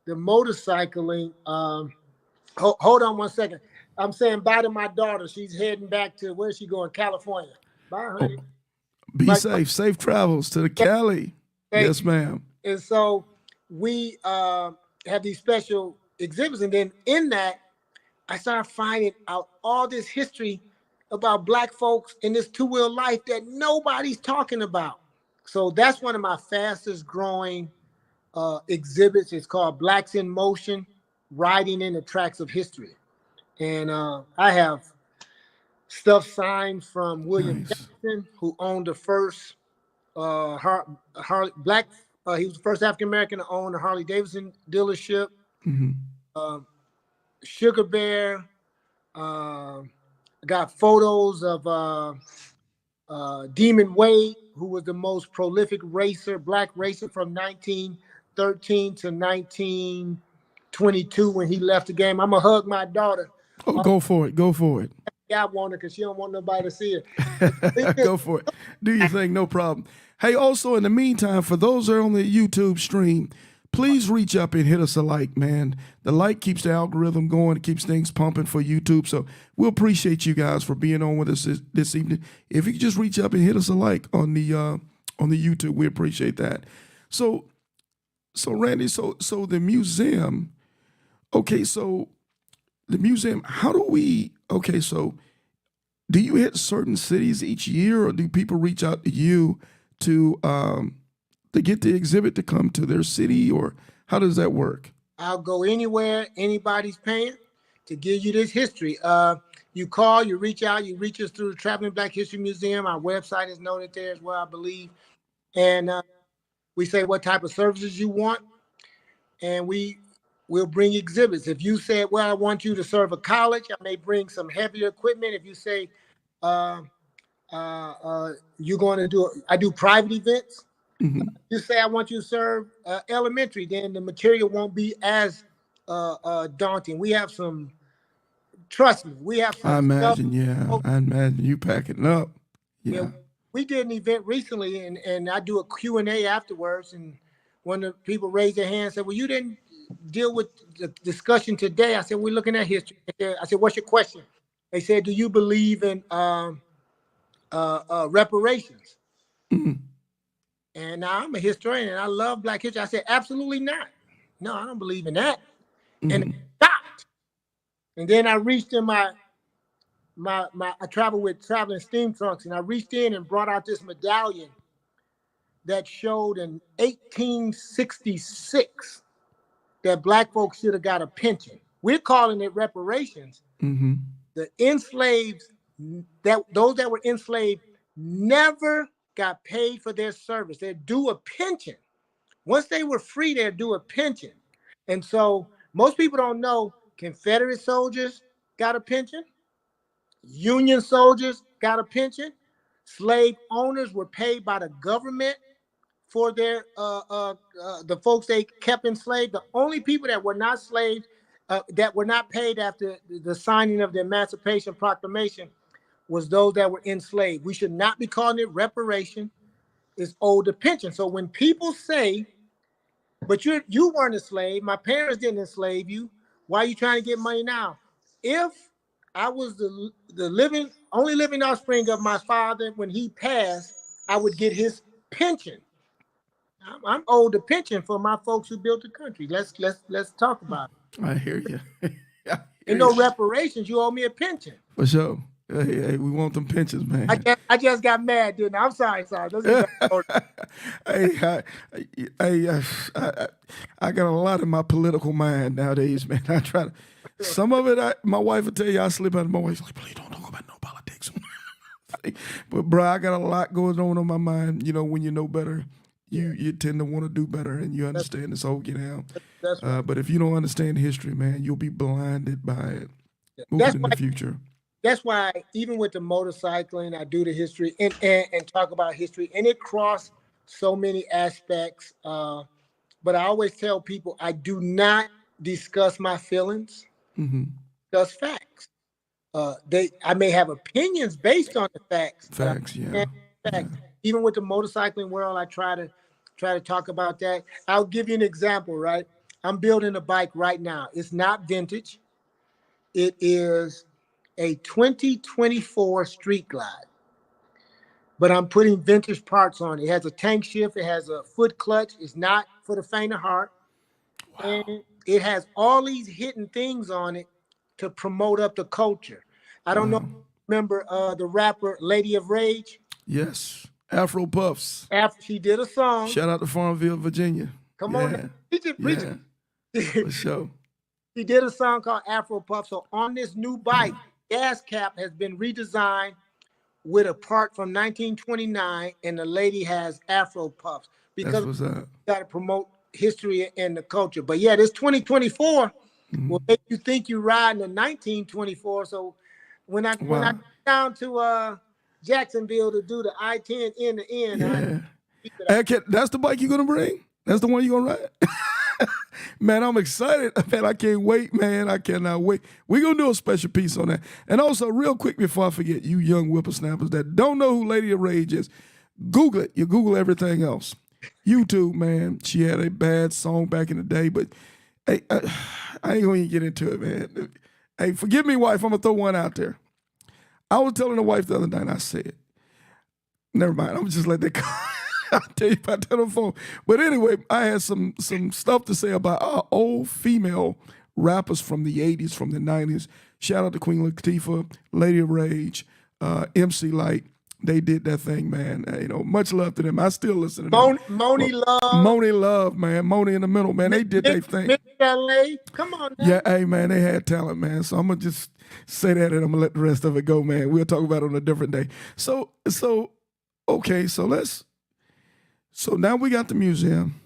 the motorcycling. Hold on one second. I'm saying bye to my daughter. She's heading back to, where's she going? California. Bye, honey.
Be safe. Safe travels to the Cali. Yes, ma'am.
And so we have these special exhibits. And then in that, I started finding out all this history about Black folks in this two-wheel life that nobody's talking about. So that's one of my fastest growing exhibits. It's called Blacks in Motion, Riding in the Tracks of History. And I have stuff signed from William Jackson, who owned the first Harley Black. He was the first African-American to own a Harley Davidson dealership. Sugar Bear. I got photos of Demon Wade, who was the most prolific racer, Black racer from 1913 to 1922 when he left the game. I'm going to hug my daughter.
Oh, go for it. Go for it.
I want her because she don't want nobody to see her.
Go for it. Do your thing. No problem. Hey, also, in the meantime, for those that are on the YouTube stream, please reach up and hit us a like, man. The like keeps the algorithm going. It keeps things pumping for YouTube. So we'll appreciate you guys for being on with us this evening. If you could just reach up and hit us a like on the YouTube, we appreciate that. So Randy, so the museum, so the museum, how do we, so do you hit certain cities each year, or do people reach out to you to get the exhibit to come to their city, or how does that work?
I'll go anywhere anybody's paying to give you this history. You call, you reach out, you reach us through the Traveling Black History Museum. Our website is noted there as well, I believe. And We say what type of services you want, and we'll bring exhibits. If you said, well, I want you to serve a college, I may bring some heavier equipment. If you say, you're going to do, I do private events. You say, I want you to serve elementary, then the material won't be as daunting. We have some, trust me, we have some
I
stuff.
imagine, yeah. I imagine you packing up. Yeah.
We did an event recently, and I do a Q&A afterwards, and one of the people raised their hand and said, well, you didn't deal with the discussion today. I said, we're looking at history. I said, what's your question? They said, do you believe in reparations? And now I'm a historian, and I love Black history. I said, absolutely not. No, I don't believe in that. And it stopped. And then I reached in I travel with traveling steam trunks, and I reached in and brought out this medallion that showed in 1866 that Black folks should have got a pension. We're calling it reparations. The enslaved, those that were enslaved never got paid for their service. They're due a pension. Once they were free, they're due a pension. And so most people don't know Confederate soldiers got a pension. Union soldiers got a pension. Slave owners were paid by the government for their the folks they kept enslaved. The only people that were not slaves, that were not paid after the signing of the Emancipation Proclamation, was those that were enslaved. We should not be calling it reparation. It's owed a pension. So when people say, but you weren't a slave, my parents didn't enslave you, why are you trying to get money now? If I was the only living offspring of my father, when he passed, I would get his pension. I'm owed a pension for my folks who built the country. Let's talk about it.
I hear you.
Ain't no reparations. You owe me a pension.
For sure. Hey, we want them pensions, man.
I just got mad, didn't I? I'm sorry.
I got a lot in my political mind nowadays, man. I try to. Some of it, my wife will tell you I slip out. My wife's like, please don't talk about no politics. But bro, I got a lot going on my mind. You know, when you know better, you tend to want to do better, and you understand this whole get out. But if you don't understand history, man, you'll be blinded by it moving in the future.
That's why even with the motorcycling, I do the history and talk about history, and it crossed so many aspects. But I always tell people I do not discuss my feelings, discuss facts. I may have opinions based on the facts.
Facts, yeah.
Even with the motorcycling world, I try to talk about that. I'll give you an example, right? I'm building a bike right now. It's not vintage. It is a 2024 Street Glide, but I'm putting vintage parts on it. It has a tank shift. It has a foot clutch. It's not for the faint of heart. Wow. And it has all these hidden things on it to promote up the culture. I don't know. Remember the rapper Lady of Rage?
Yes. Afro Puffs.
She did a song.
Shout out to Farmville, Virginia.
Come on. Preach it.
For sure.
He did a song called Afro Puff. So on this new bike, gas cap has been redesigned with a part from 1929, and the lady has Afro Puffs because we got to promote history and the culture. But yeah, this 2024 will make you think you're riding a 1924. So when I come down to Jacksonville to do the I-10 end to end,
that's the bike you're gonna bring? That's the one you're gonna ride? Man, I'm excited. Man, I can't wait, man. I cannot wait. We're going to do a special piece on that. And also, real quick before I forget, you young whippersnappers that don't know who Lady of Rage is, Google it. You Google everything else. YouTube, man, she had a bad song back in the day, but hey, I ain't going to get into it, man. Hey, forgive me, wife. I'm going to throw one out there. I was telling the wife the other night, I said, never mind. I'm going to just let that go. I'll tell you about that on the phone. But anyway, I had some stuff to say about our old female rappers from the 80s, from the 90s. Shout out to Queen Latifah, Lady of Rage, MC Light. They did that thing, man. You know, much love to them. I still listen to them.
Moni Love.
Moni Love, man. Moni in the middle, man. They did their thing.
Miss LA. Come on now.
Yeah, hey, man, they had talent, man. So I'm going to just say that and I'm going to let the rest of it go, man. We'll talk about it on a different day. So okay, so let's So now we got the museum.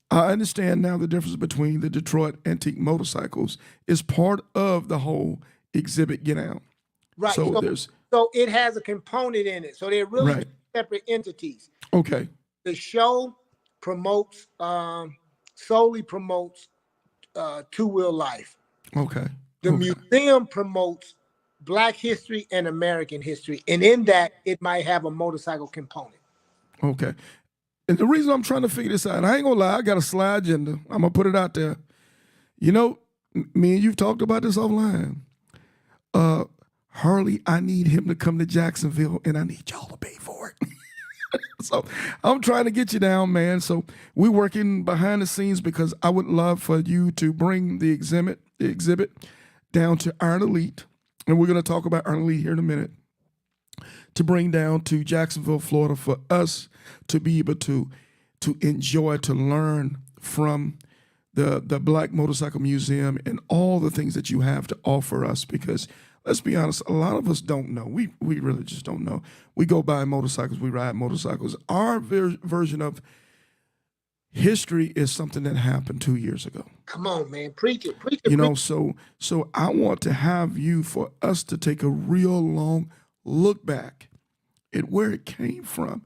I understand now the difference between the Detroit antique motorcycles is part of the whole exhibit Get Out.
Right.
So
So,
there's
so it has a component in it. So they're really
right.
two separate entities.
Okay.
The show promotes solely promotes two-wheel life.
Okay.
The
Okay.
museum promotes Black history and American history, and in that, it might have a motorcycle component.
Okay. And the reason I'm trying to figure this out, and I ain't gonna lie, I got a sly agenda. I'm gonna put it out there. You know, me and you've talked about this offline. Harley, I need him to come to Jacksonville, and I need y'all to pay for it. So I'm trying to get you down, man. So we're working behind the scenes because I would love for you to bring the exhibit down to Iron Elite, and we're gonna talk about Iron Elite here in a minute. To bring down to Jacksonville, Florida, for us to be able to enjoy, to learn from the Black Motorcycle Museum and all the things that you have to offer us. Because let's be honest, a lot of us don't know. We really just don't know. We go buy motorcycles, we ride motorcycles. Our version of history is something that happened 2 years ago.
Come on, man, preach it, preach it.
You
preach
know,
it.
so I want to have you for us to take a real long look back at where it came from.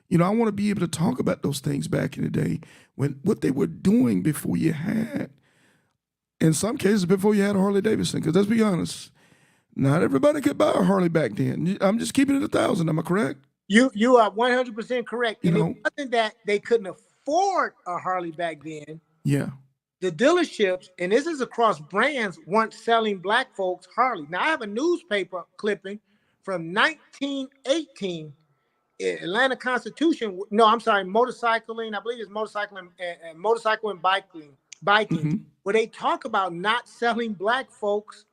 You know, I want to be able to talk about those things back in the day when what they were doing before you had, in some cases, before you had a Harley Davidson. Because let's be honest, not everybody could buy a Harley back then. I'm just keeping it 1,000. Am I correct?
You are 100% correct. And it wasn't that they couldn't afford a Harley back then.
Yeah.
The dealerships, and this is across brands, weren't selling Black folks Harley. Now I have a newspaper clipping from 1918, Atlanta Constitution. No, I'm sorry, motorcycling. I believe it's motorcycling and motorcycle and biking, where they talk about not selling Black folks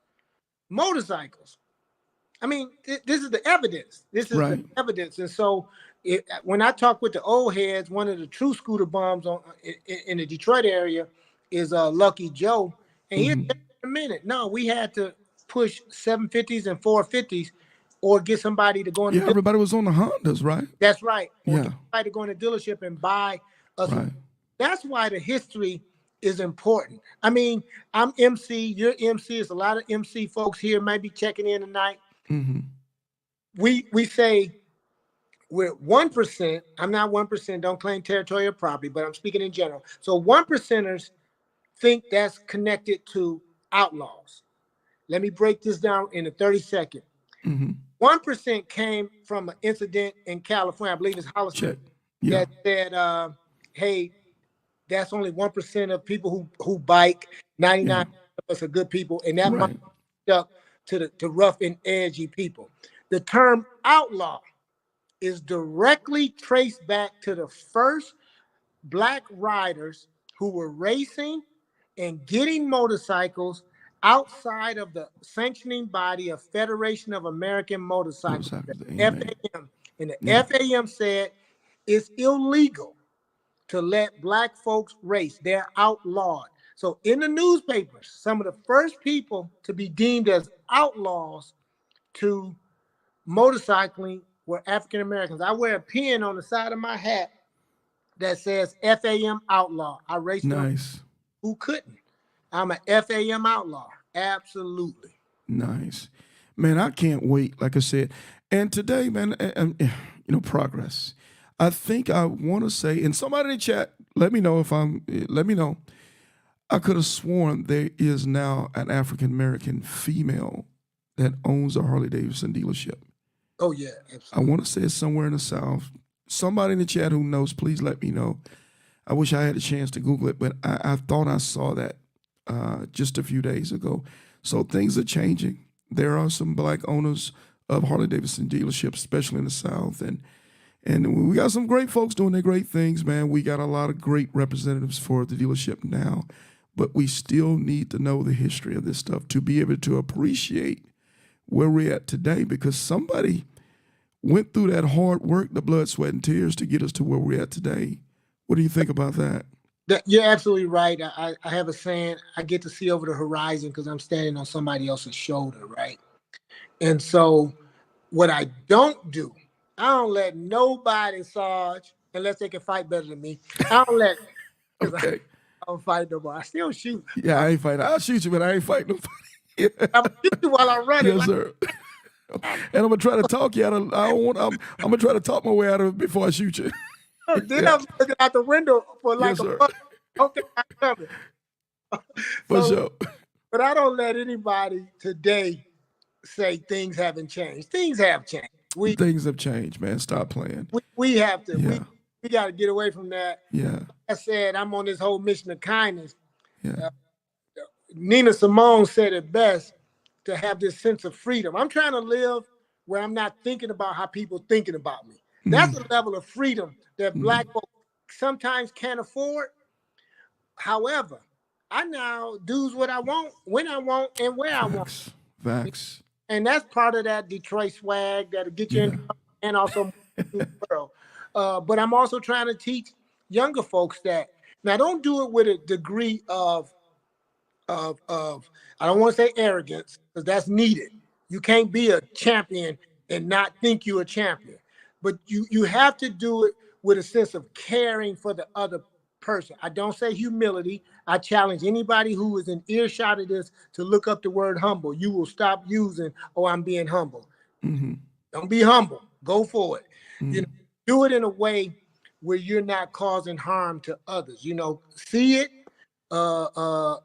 motorcycles. I mean, this is the evidence. This is the evidence. And so when I talk with the old heads, one of the true scooter bums in the Detroit area is Lucky Joe. And he'll tell you in a minute, no, we had to push 750s and 450s or get somebody to go in.
Yeah, everybody was on the Hondas, right?
That's right. Or
Yeah.
get somebody to go in the dealership and buy us.
Right.
That's why the history is important. I mean, I'm MC, you're MC. There's a lot of MC folks here might be checking in tonight. We say we're 1%. I'm not 1%. Don't claim territorial property, but I'm speaking in general. So 1%ers think that's connected to outlaws. Let me break this down in a 30-second. 1% came from an incident in California. I believe it's Hollister that said, "Hey, that's only 1% of people who bike. 99% of us are good people, and that might be stuck to rough and edgy people." The term outlaw is directly traced back to the first Black riders who were racing and getting motorcycles outside of the sanctioning body of Federation of American Motorcycles, FAM. And the FAM said it's illegal to let Black folks race. They're outlawed. So in the newspapers, some of the first people to be deemed as outlaws to motorcycling were African Americans. I wear a pin on the side of my hat that says FAM outlaw. I raced
Nice.
Who couldn't? I'm a FAM outlaw. Absolutely.
Nice. Man, I can't wait, like I said. And today, man, you know, progress. I think I want to say, and somebody in the chat, let me know. I could have sworn there is now an African-American female that owns a Harley-Davidson dealership.
Oh, yeah, absolutely.
I want to say it's somewhere in the South. Somebody in the chat who knows, please let me know. I wish I had a chance to Google it, but I thought I saw that just a few days ago. So things are changing. There are some Black owners of Harley-Davidson dealerships, especially in the South. And we got some great folks doing their great things, man. We got a lot of great representatives for the dealership now, but we still need to know the history of this stuff to be able to appreciate where we're at today, because somebody went through that hard work, the blood, sweat, and tears to get us to where we're at today. What do you think about that?
You're absolutely right. I have a saying, I get to see over the horizon because I'm standing on somebody else's shoulder, right? And so what I don't do, I don't let nobody, Sarge, unless they can fight better than me. I don't let, because
Okay.
I don't fight no more. I still shoot.
Yeah, I ain't fighting. I'll shoot you, but I ain't fighting nobody.
I'm gonna shoot you while I'm running.
Yes, sir. And I'm gonna try to talk you out of. I don't want. I'm gonna try to talk my way out of it before I shoot you.
Then I'm looking out the window for like
Yes,
a
sir.
buck. Okay, I'm coming.
For
So,
sure.
but I don't let anybody today say things haven't changed. Things have changed.
Things have changed, man. Stop playing.
We have to.
Yeah.
We got to get away from that.
Yeah.
I said I'm on this whole mission of kindness.
Yeah.
Nina Simone said it best, to have this sense of freedom. I'm trying to live where I'm not thinking about how people thinking about me. That's a level of freedom that Black folks sometimes can't afford. However, I now do what I want, when I want, and where I want.
Facts.
And that's part of that Detroit swag that'll get you in, and also the world. But I'm also trying to teach younger folks that. Now, don't do it with a degree of I don't want to say arrogance, because that's needed. You can't be a champion and not think you're a champion. But you have to do it with a sense of caring for the other person. I don't say humility. I challenge anybody who is in earshot of this to look up the word humble. You will stop using, oh, I'm being humble. Don't be humble. Go for it. You know, do it in a way where you're not causing harm to others. You know, see it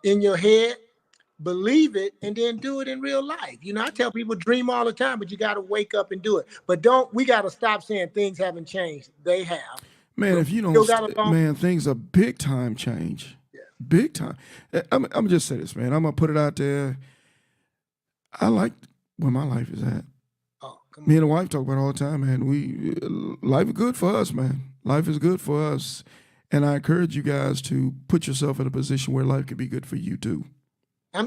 in your head, believe it, and then do it in real life. You know, I tell people dream all the time, but you got to wake up and do it. But we got to stop saying things haven't changed. They have.
Man, if you don't, man, things are big time change. Yeah. Big time. I'm gonna just say this, man. I'm gonna put it out there. I like where my life is at. Me and the wife talk about it all the time, man. Life is good for us, man. Life is good for us. And I encourage you guys to put yourself in a position where life can be good for you too.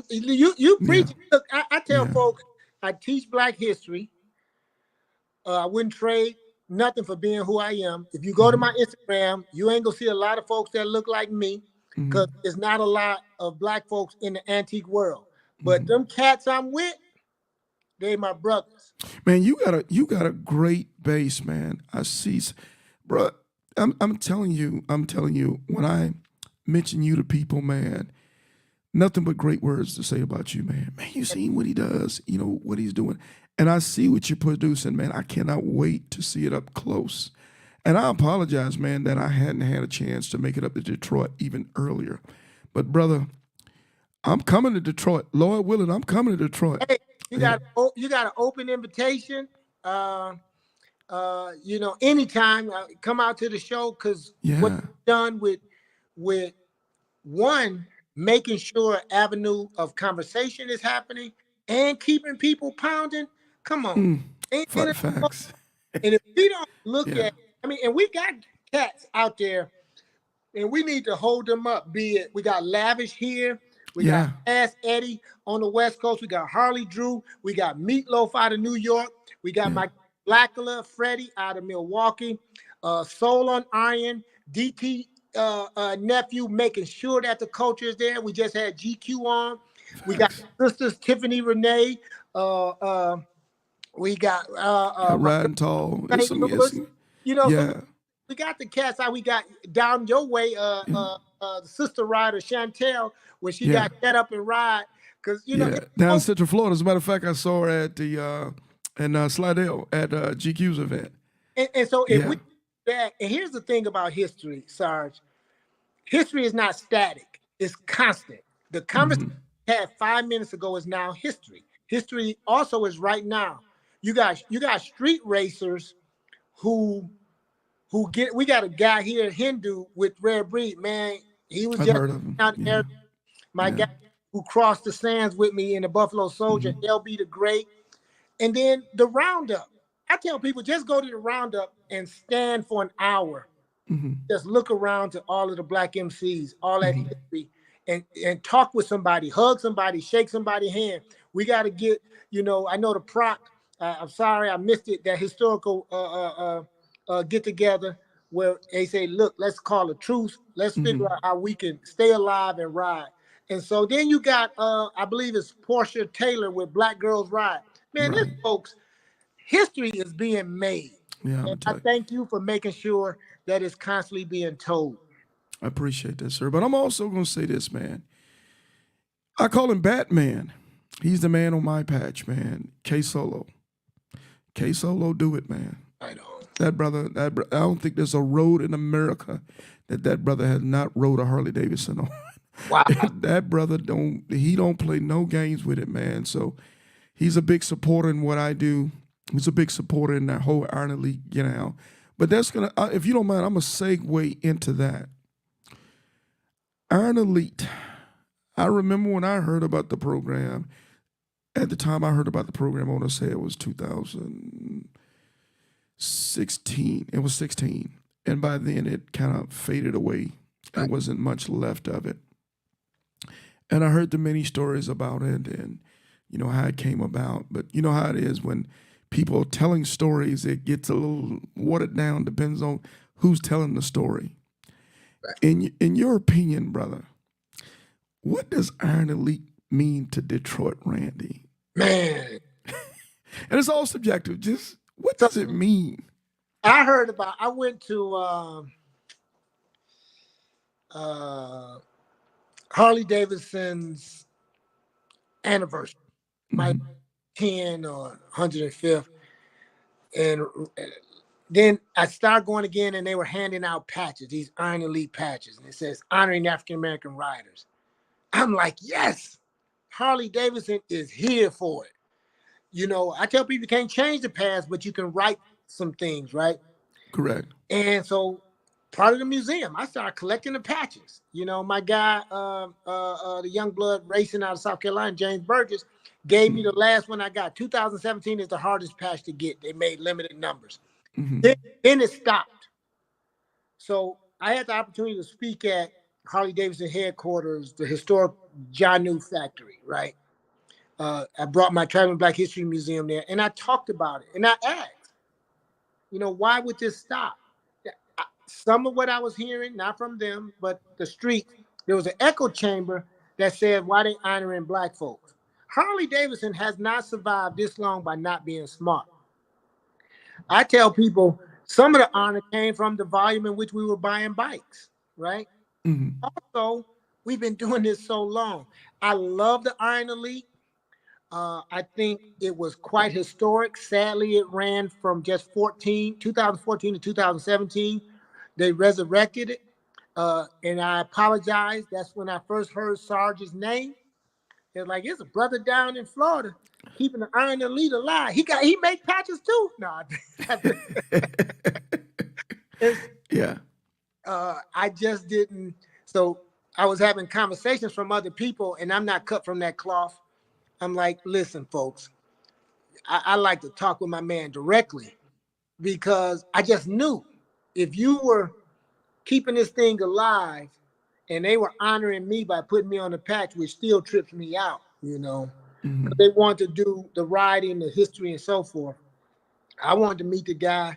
You preach. Look, I tell folks, I teach Black history. I wouldn't trade nothing for being who I am. If you go to my Instagram, you ain't gonna see a lot of folks that look like me, because there's not a lot of Black folks in the antique world. But them cats I'm with, they my brothers.
Man, you got a great base, man. I see, bro. I'm telling you, when I mention you to people, man, nothing but great words to say about you, man. Man, you seen what he does, you know, what he's doing. And I see what you're producing, man. I cannot wait to see it up close. And I apologize, man, that I hadn't had a chance to make it up to Detroit even earlier. But, brother, I'm coming to Detroit. Lord willing, I'm coming to Detroit.
Hey, you got an open invitation. You know, anytime, come out to the show, because what you've done with one, making sure avenue of conversation is happening and keeping people pounding. Come on.
Facts.
And if we don't look at, and we got cats out there, and we need to hold them up. Be it, we got Lavish here. We got Ass Eddie on the West Coast. We got Harley Drew. We got Meatloaf out of New York. We got my Blackula Freddie out of Milwaukee. Soul on Iron. DT nephew, making sure that the culture is there. We just had GQ on. We got sisters Tiffany Renee. We got
Riding Tall.
You know, so we got the cats out. We got down your way, the sister rider Chantel, when she got Get Up and Ride. Because you know,
down in Central Florida. As a matter of fact, I saw her at the in Slidell at GQ's event.
And so if we do that, and here's the thing about history, Sarge. History is not static, it's constant. The conversation we had 5 minutes ago is now history. History also is right now. You got street racers who we got a guy here, Hindu with Rare Breed, man. He was just out there. My guy who crossed the sands with me in the Buffalo Soldier, LB the Great. And then the roundup. I tell people, just go to the roundup and stand for an hour. Just look around to all of the Black MCs, all that history, and talk with somebody, hug somebody, shake somebody's hand. We got to get, you know, I know the Proc, I'm sorry I missed it, that historical get together where they say, look, let's call a truce. Let's figure out how we can stay alive and ride. And so then you got, I believe it's Portia Taylor with Black Girls Ride. Man, this folks, history is being made.
Yeah, I'm
And
gonna
I
tell you.
thank you for making sure that it's constantly being told.
I appreciate that, sir. But I'm also gonna say this, man. I call him Batman. He's the man on my patch, man. K Solo. K Solo, do it, man.
I know.
That brother, I don't think there's a road in America that brother has not rode a Harley Davidson on.
Wow.
That brother don't play no games with it, man. So he's a big supporter in what I do. He's a big supporter in that whole Iron Elite, But that's gonna, if you don't mind, I'm gonna segue into that. Iron Elite. I remember when I heard about the program. At the time I heard about the program, I want to say it was 2016. It was 16, and by then it kind of faded away. There wasn't much left of it. And I heard the many stories about it, and how it came about. But you know how it is when people are telling stories, it gets a little watered down. Depends on who's telling the story. In your opinion, brother, what does Iron Elite mean to Detroit Randy?
Man.
And it's all subjective. Just what does it mean?
I went to Harley Davidson's anniversary, my 10 or 105th. And then I started going again, and they were handing out patches, these Iron Elite patches. And it says, honoring African-American riders. I'm like, yes, Harley Davidson is here for it. I tell people you can't change the past, but you can write some things, right?
Correct.
And so part of the museum, I started collecting the patches. My guy, the young blood racing out of South Carolina, James Burgess, gave me the last one I got. 2017 is the hardest patch to get. They made limited numbers. Then it stopped. So I had the opportunity to speak at Harley Davidson headquarters, the historic Janu factory, right? I brought my Traveling Black History Museum there, and I talked about it. And I asked, why would this stop? Some of what I was hearing, not from them, but the street, there was an echo chamber that said, why they honoring Black folks? Harley Davidson has not survived this long by not being smart. I tell people some of the honor came from the volume in which we were buying bikes, right? Also, we've been doing this so long. I love the Iron Elite. I think it was quite historic. Sadly, it ran from just 2014 to 2017. They resurrected it. And I apologize. That's when I first heard Sarge's name. It's like, it's a brother down in Florida keeping the Iron Elite alive. He made patches too. No,
Yeah.
I just didn't. So I was having conversations from other people, and I'm not cut from that cloth. I'm like, listen, folks, I like to talk with my man directly, because I just knew if you were keeping this thing alive and they were honoring me by putting me on the patch, which still trips me out, They want to do the riding, the history, and so forth. I wanted to meet the guy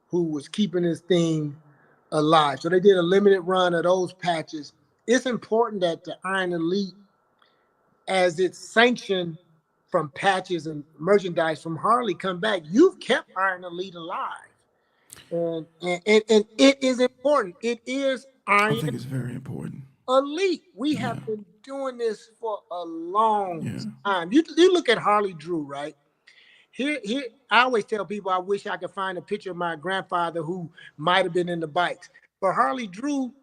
who was keeping this thing alive. So they did a limited run of those patches. It's important that the Iron Elite, as it's sanctioned from patches and merchandise from Harley, come back. You've kept Iron Elite alive. And it is important. It is
I
Iron
think it's very important.
Elite. We have been doing this for a long
Yeah.
time. You look at Harley Drew, right? Here, I always tell people I wish I could find a picture of my grandfather who might have been in the bikes. But Harley Drew,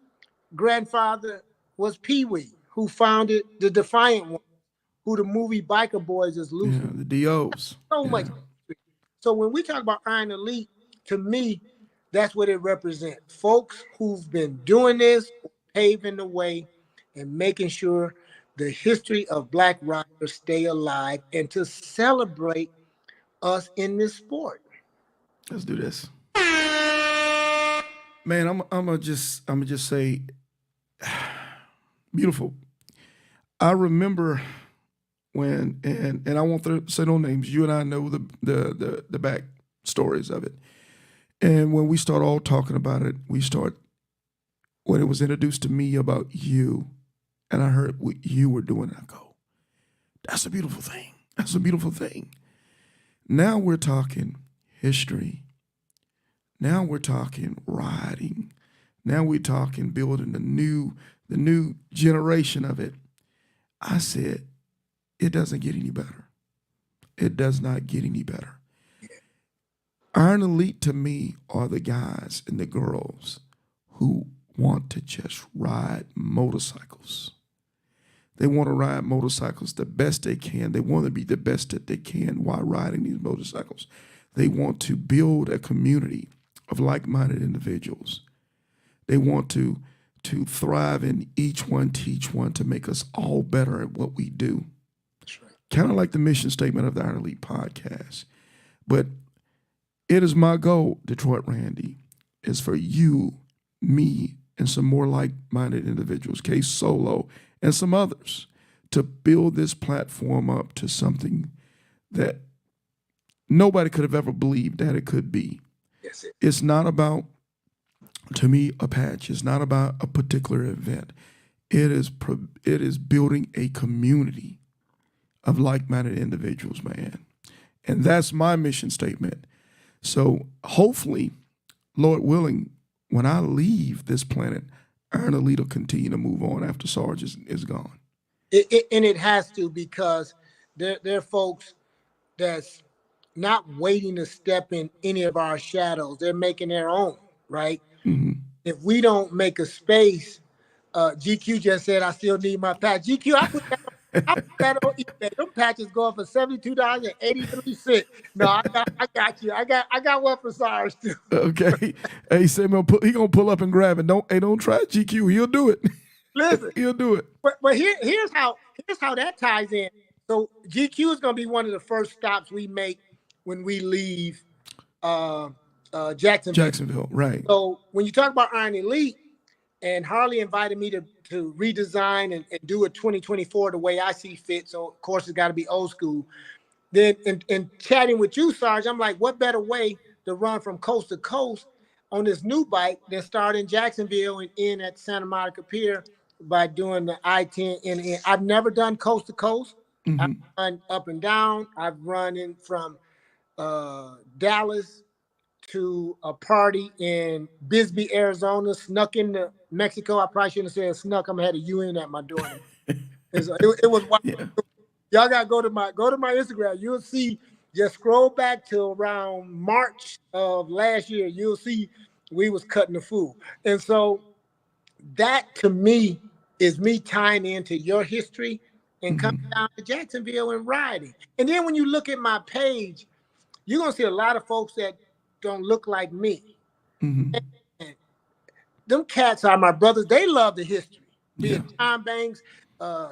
grandfather was Pee Wee, who founded the Defiant One, who the movie Biker Boys is loose.
Yeah, the DOs.
So much. So when we talk about Iron Elite, to me, that's what it represents. Folks who've been doing this, paving the way, and making sure the history of Black riders stay alive, and to celebrate us in this sport.
Let's do this. Man, I'm gonna just say, beautiful. I remember when, and I won't say no names. You and I know the back stories of it. And when we start all talking about it, when it was introduced to me about you, and I heard what you were doing, I go, that's a beautiful thing. That's a beautiful thing. Now we're talking history, Now we're talking riding. Now we're talking building the new generation of it. I said, it doesn't get any better. It does not get any better. Iron Elite to me are the guys and the girls who want to just ride motorcycles. They want to ride motorcycles the best they can. They want to be the best that they can while riding these motorcycles. They want to build a community of like-minded individuals. They want to thrive in each one, teach one, to make us all better at what we do.
That's right.
Kind of like the mission statement of the Iron Elite podcast. But it is my goal, Detroit Randy, is for you, me, and some more like-minded individuals, Case Solo, and some others, to build this platform up to something that nobody could have ever believed that it could be.
Yes,
It's not about, to me, a patch. It's not about a particular event. It is building a community of like-minded individuals, man. And that's my mission statement. So hopefully, Lord willing, when I leave this planet, Iron Elite will continue to move on after Sarge is gone.
And it has to, because there are folks that's not waiting to step in any of our shadows. They're making their own, right?
Mm-hmm.
If we don't make a space, GQ just said, I still need my patch. GQ, I put that on eBay. Them patches going for $72.83. No, I got you. I got one for Sarge too.
Okay. Hey, Samuel, he gonna pull up and grab it. Don't try it, GQ. He'll do it.
Listen,
He'll do it.
but here's how that ties in. So GQ is gonna be one of the first stops we make when we leave Jacksonville.
Right.
So when you talk about Iron Elite, and Harley invited me to redesign and do a 2024 the way I see fit. So of course it's got to be old school. Then in chatting with you, Sarge, I'm like, what better way to run from coast to coast on this new bike than start in Jacksonville and end at Santa Monica Pier by doing the I-10 and I've never done coast to coast.
Mm-hmm.
I've run up and down. I've run in from Dallas to a party in Bisbee, Arizona, snuck into Mexico. I probably shouldn't have said snuck. I'm had a UN at my door. It was wild.
Yeah.
Y'all gotta go to my Instagram. You'll see. Just scroll back to around March of last year. You'll see we was cutting the fool. And so that to me is me tying into your history and coming down to Jacksonville and riding. And then when you look at my page, you're gonna see a lot of folks that don't look like me.
Mm-hmm.
And them cats are my brothers. They love the history. Be
Yeah.
it Tom Banks,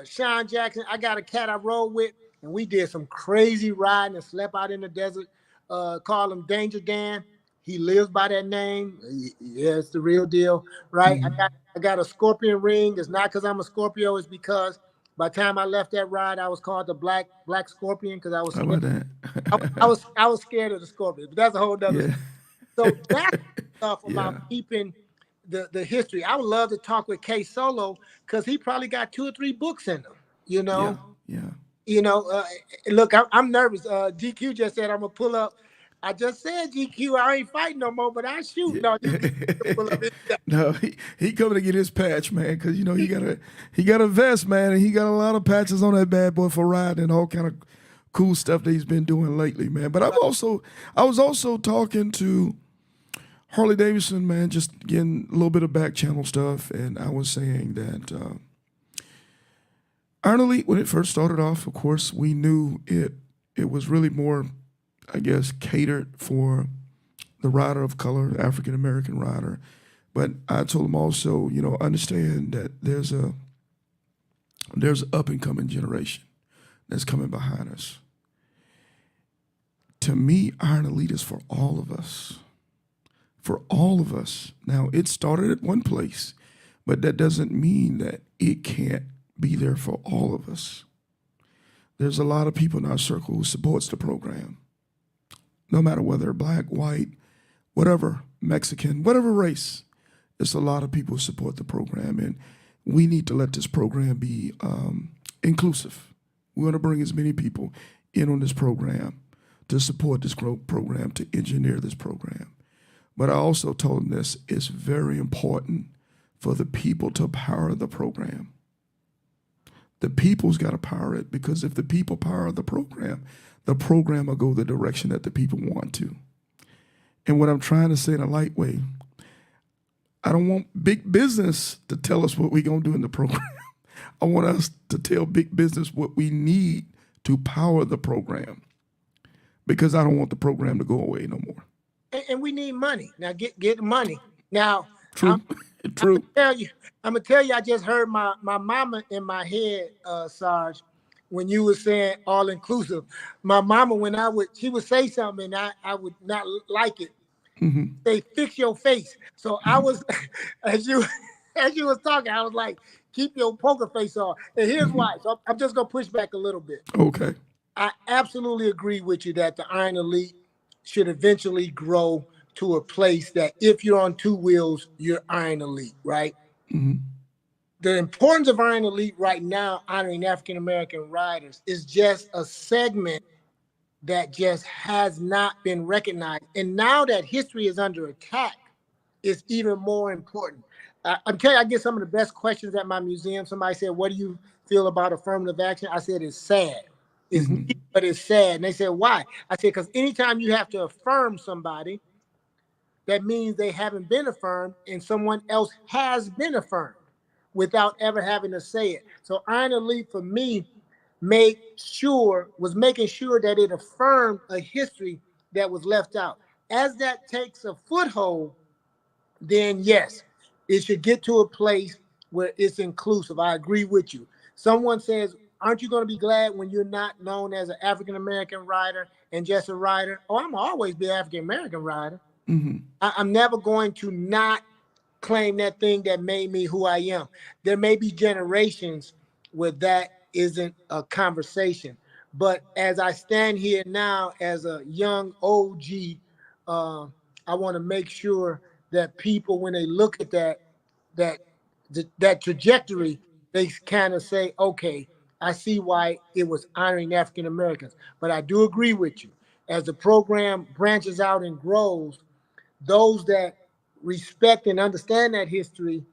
Sean Jackson. I got a cat I rode with, and we did some crazy riding and slept out in the desert. Call him Danger Dan. He lives by that name. Yeah, it's the real deal, right?
Mm-hmm.
I got a scorpion ring. It's not because I'm a Scorpio. It's because by the time I left that ride, I was called the Black Scorpion because I was
How about
scared.
that?
I was scared of the scorpion, but that's a whole nother.
Yeah.
So that's stuff
Yeah.
about keeping the history. I would love to talk with K Solo because he probably got 2 or 3 books in him. You know,
Yeah.
Look, I'm nervous. GQ just said I'm gonna pull up. I just said GQ, I ain't fighting no more, but I shoot. No, pull up.
No, he coming to get his patch, man, because he got a vest, man, and he got a lot of patches on that bad boy for riding and all kind of cool stuff that he's been doing lately, man. But I was also talking to Harley Davidson, man, just getting a little bit of back channel stuff, and I was saying that Iron Elite, when it first started off, of course, we knew it was really more, I guess, catered for the rider of color, African American rider. But I told him also, understand that there's an up and coming generation that's coming behind us. To me, Iron Elite is for all of us. For all of us. Now, it started at one place, but that doesn't mean that it can't be there for all of us. There's a lot of people in our circle who supports the program. No matter whether black, white, whatever, Mexican, whatever race, there's a lot of people who support the program, and we need to let this program be inclusive. We want to bring as many people in on this program to support this program, to engineer this program. But I also told him this, it's very important for the people to power the program. The people's got to power it, because if the people power the program will go the direction that the people want to. And what I'm trying to say in a light way, I don't want big business to tell us what we're going to do in the program. I want us to tell big business what we need to power the program, because I don't want the program to go away no more.
And we need money. Now get money. Now,
True. True.
I'm gonna tell you, I just heard my mama in my head, Sarge, when you were saying all inclusive. My mama, when she would say something and I would not like it. They fix your face. So I was, as you was talking, I was like, keep your poker face on. And here's why. So I'm just gonna push back a little bit.
Okay.
I absolutely agree with you that the Iron Elite should eventually grow to a place that if you're on two wheels, you're Iron Elite, right? The importance of Iron Elite right now, honoring African-American riders, is just a segment that just has not been recognized. And now that history is under attack, it's even more important. I'm telling you, I get some of the best questions at my museum. Somebody said, what do you feel about affirmative action? I said, it's sad. It's neat, but it's sad. And they said, why? I said, because anytime you have to affirm somebody, that means they haven't been affirmed and someone else has been affirmed without ever having to say it. So Iron Elite, for me, was making sure that it affirmed a history that was left out. As that takes a foothold, then yes, it should get to a place where it's inclusive. I agree with you. Someone says, aren't you going to be glad when you're not known as an African-American rider and just a rider? Oh, I'm always be an African-American rider. I'm never going to not claim that thing that made me who I am. There may be generations where that isn't a conversation. But as I stand here now as a young OG, I want to make sure that people, when they look at that trajectory, they kind of say, okay, I see why it was honoring African Americans. But I do agree with you. As the program branches out and grows, those that respect and understand that history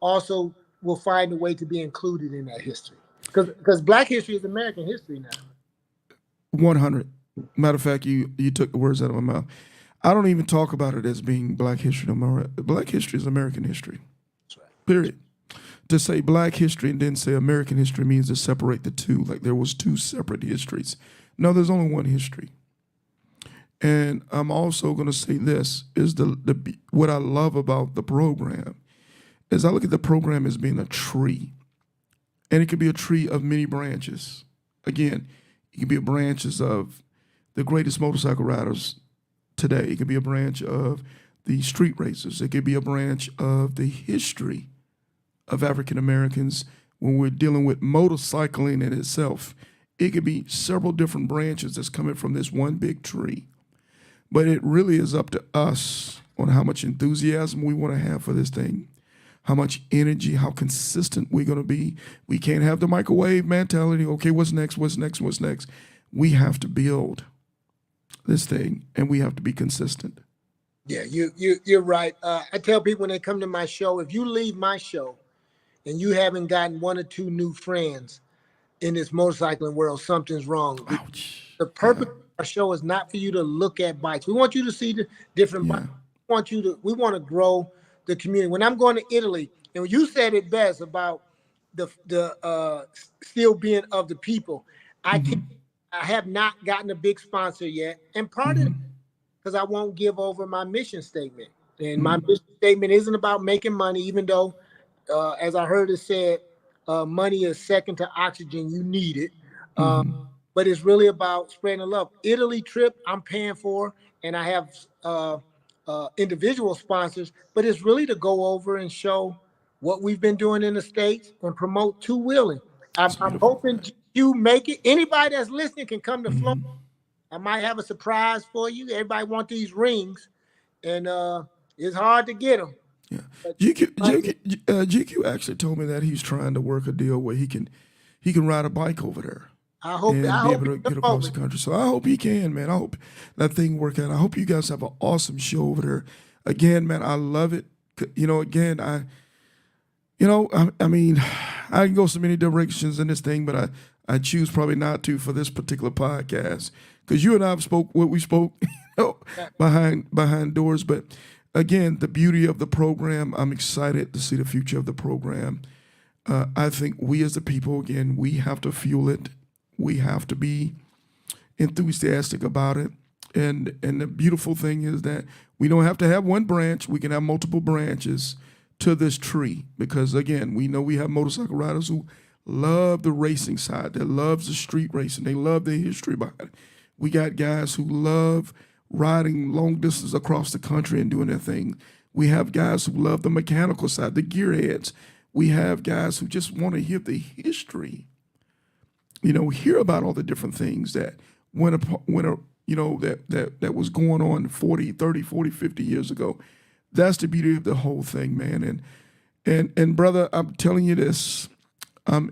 also will find a way to be included in that history. Because Black history is American history now.
100. Matter of fact, you took the words out of my mouth. I don't even talk about it as being Black history no more. Black history is American history.
That's right.
Period. To say Black history and then say American history means to separate the two, like there was two separate histories. No, there's only one history. And I'm also going to say this is what I love about the program is I look at the program as being a tree, and it could be a tree of many branches. Again, it could be a branches of the greatest motorcycle riders today. It could be a branch of the street racers. It could be a branch of the history of African Americans when we're dealing with motorcycling in itself. It could be several different branches that's coming from this one big tree. But it really is up to us on how much enthusiasm we want to have for this thing, how much energy, how consistent we're going to be. We can't have the microwave mentality. Okay, what's next? What's next? What's next? We have to build this thing, and we have to be consistent.
Yeah, you're right. I tell people when they come to my show, if you leave my show and you haven't gotten one or two new friends in this motorcycling world, something's wrong.
Ouch.
The purpose of our show is not for you to look at bikes. We want you to see the different bikes. We want to grow the community. When I'm going to Italy, and you said it best about the still being of the people, I have not gotten a big sponsor yet, and part of it because I won't give over my mission statement. And my mission statement isn't about making money, even though, as I heard it said, money is second to oxygen. You need it. But it's really about spreading the love. Italy trip, I'm paying for, and I have individual sponsors, but it's really to go over and show what we've been doing in the States and promote two-wheeling. I'm hoping you make it. Anybody that's listening can come to Florida. I might have a surprise for you. Everybody want these rings, and it's hard to get them.
Yeah, GQ actually told me that he's trying to work a deal where he can ride a bike over there.
I hope
be able to get across the country. So I hope he can, man. I hope that thing work out. I hope you guys have an awesome show over there. again, man, I love it. Again, I mean, I can go so many directions in this thing, but I choose probably not to for this particular podcast because you and I have spoke what we spoke, behind doors. But again, the beauty of the program, I'm excited to see the future of the program. I think we as the people, again, we have to fuel it. We have to be enthusiastic about it. And the beautiful thing is that we don't have to have one branch. We can have multiple branches to this tree because, again, we know we have motorcycle riders who love the racing side. They love the street racing. They love the history behind it. We got guys who love riding long distance across the country and doing their thing. We have guys who love the mechanical side, the gearheads. We have guys who just want to hear the history, hear about all the different things that that was going on 40, 30, 40, 50 years ago. That's the beauty of the whole thing, man. And brother, I'm telling you this, I'm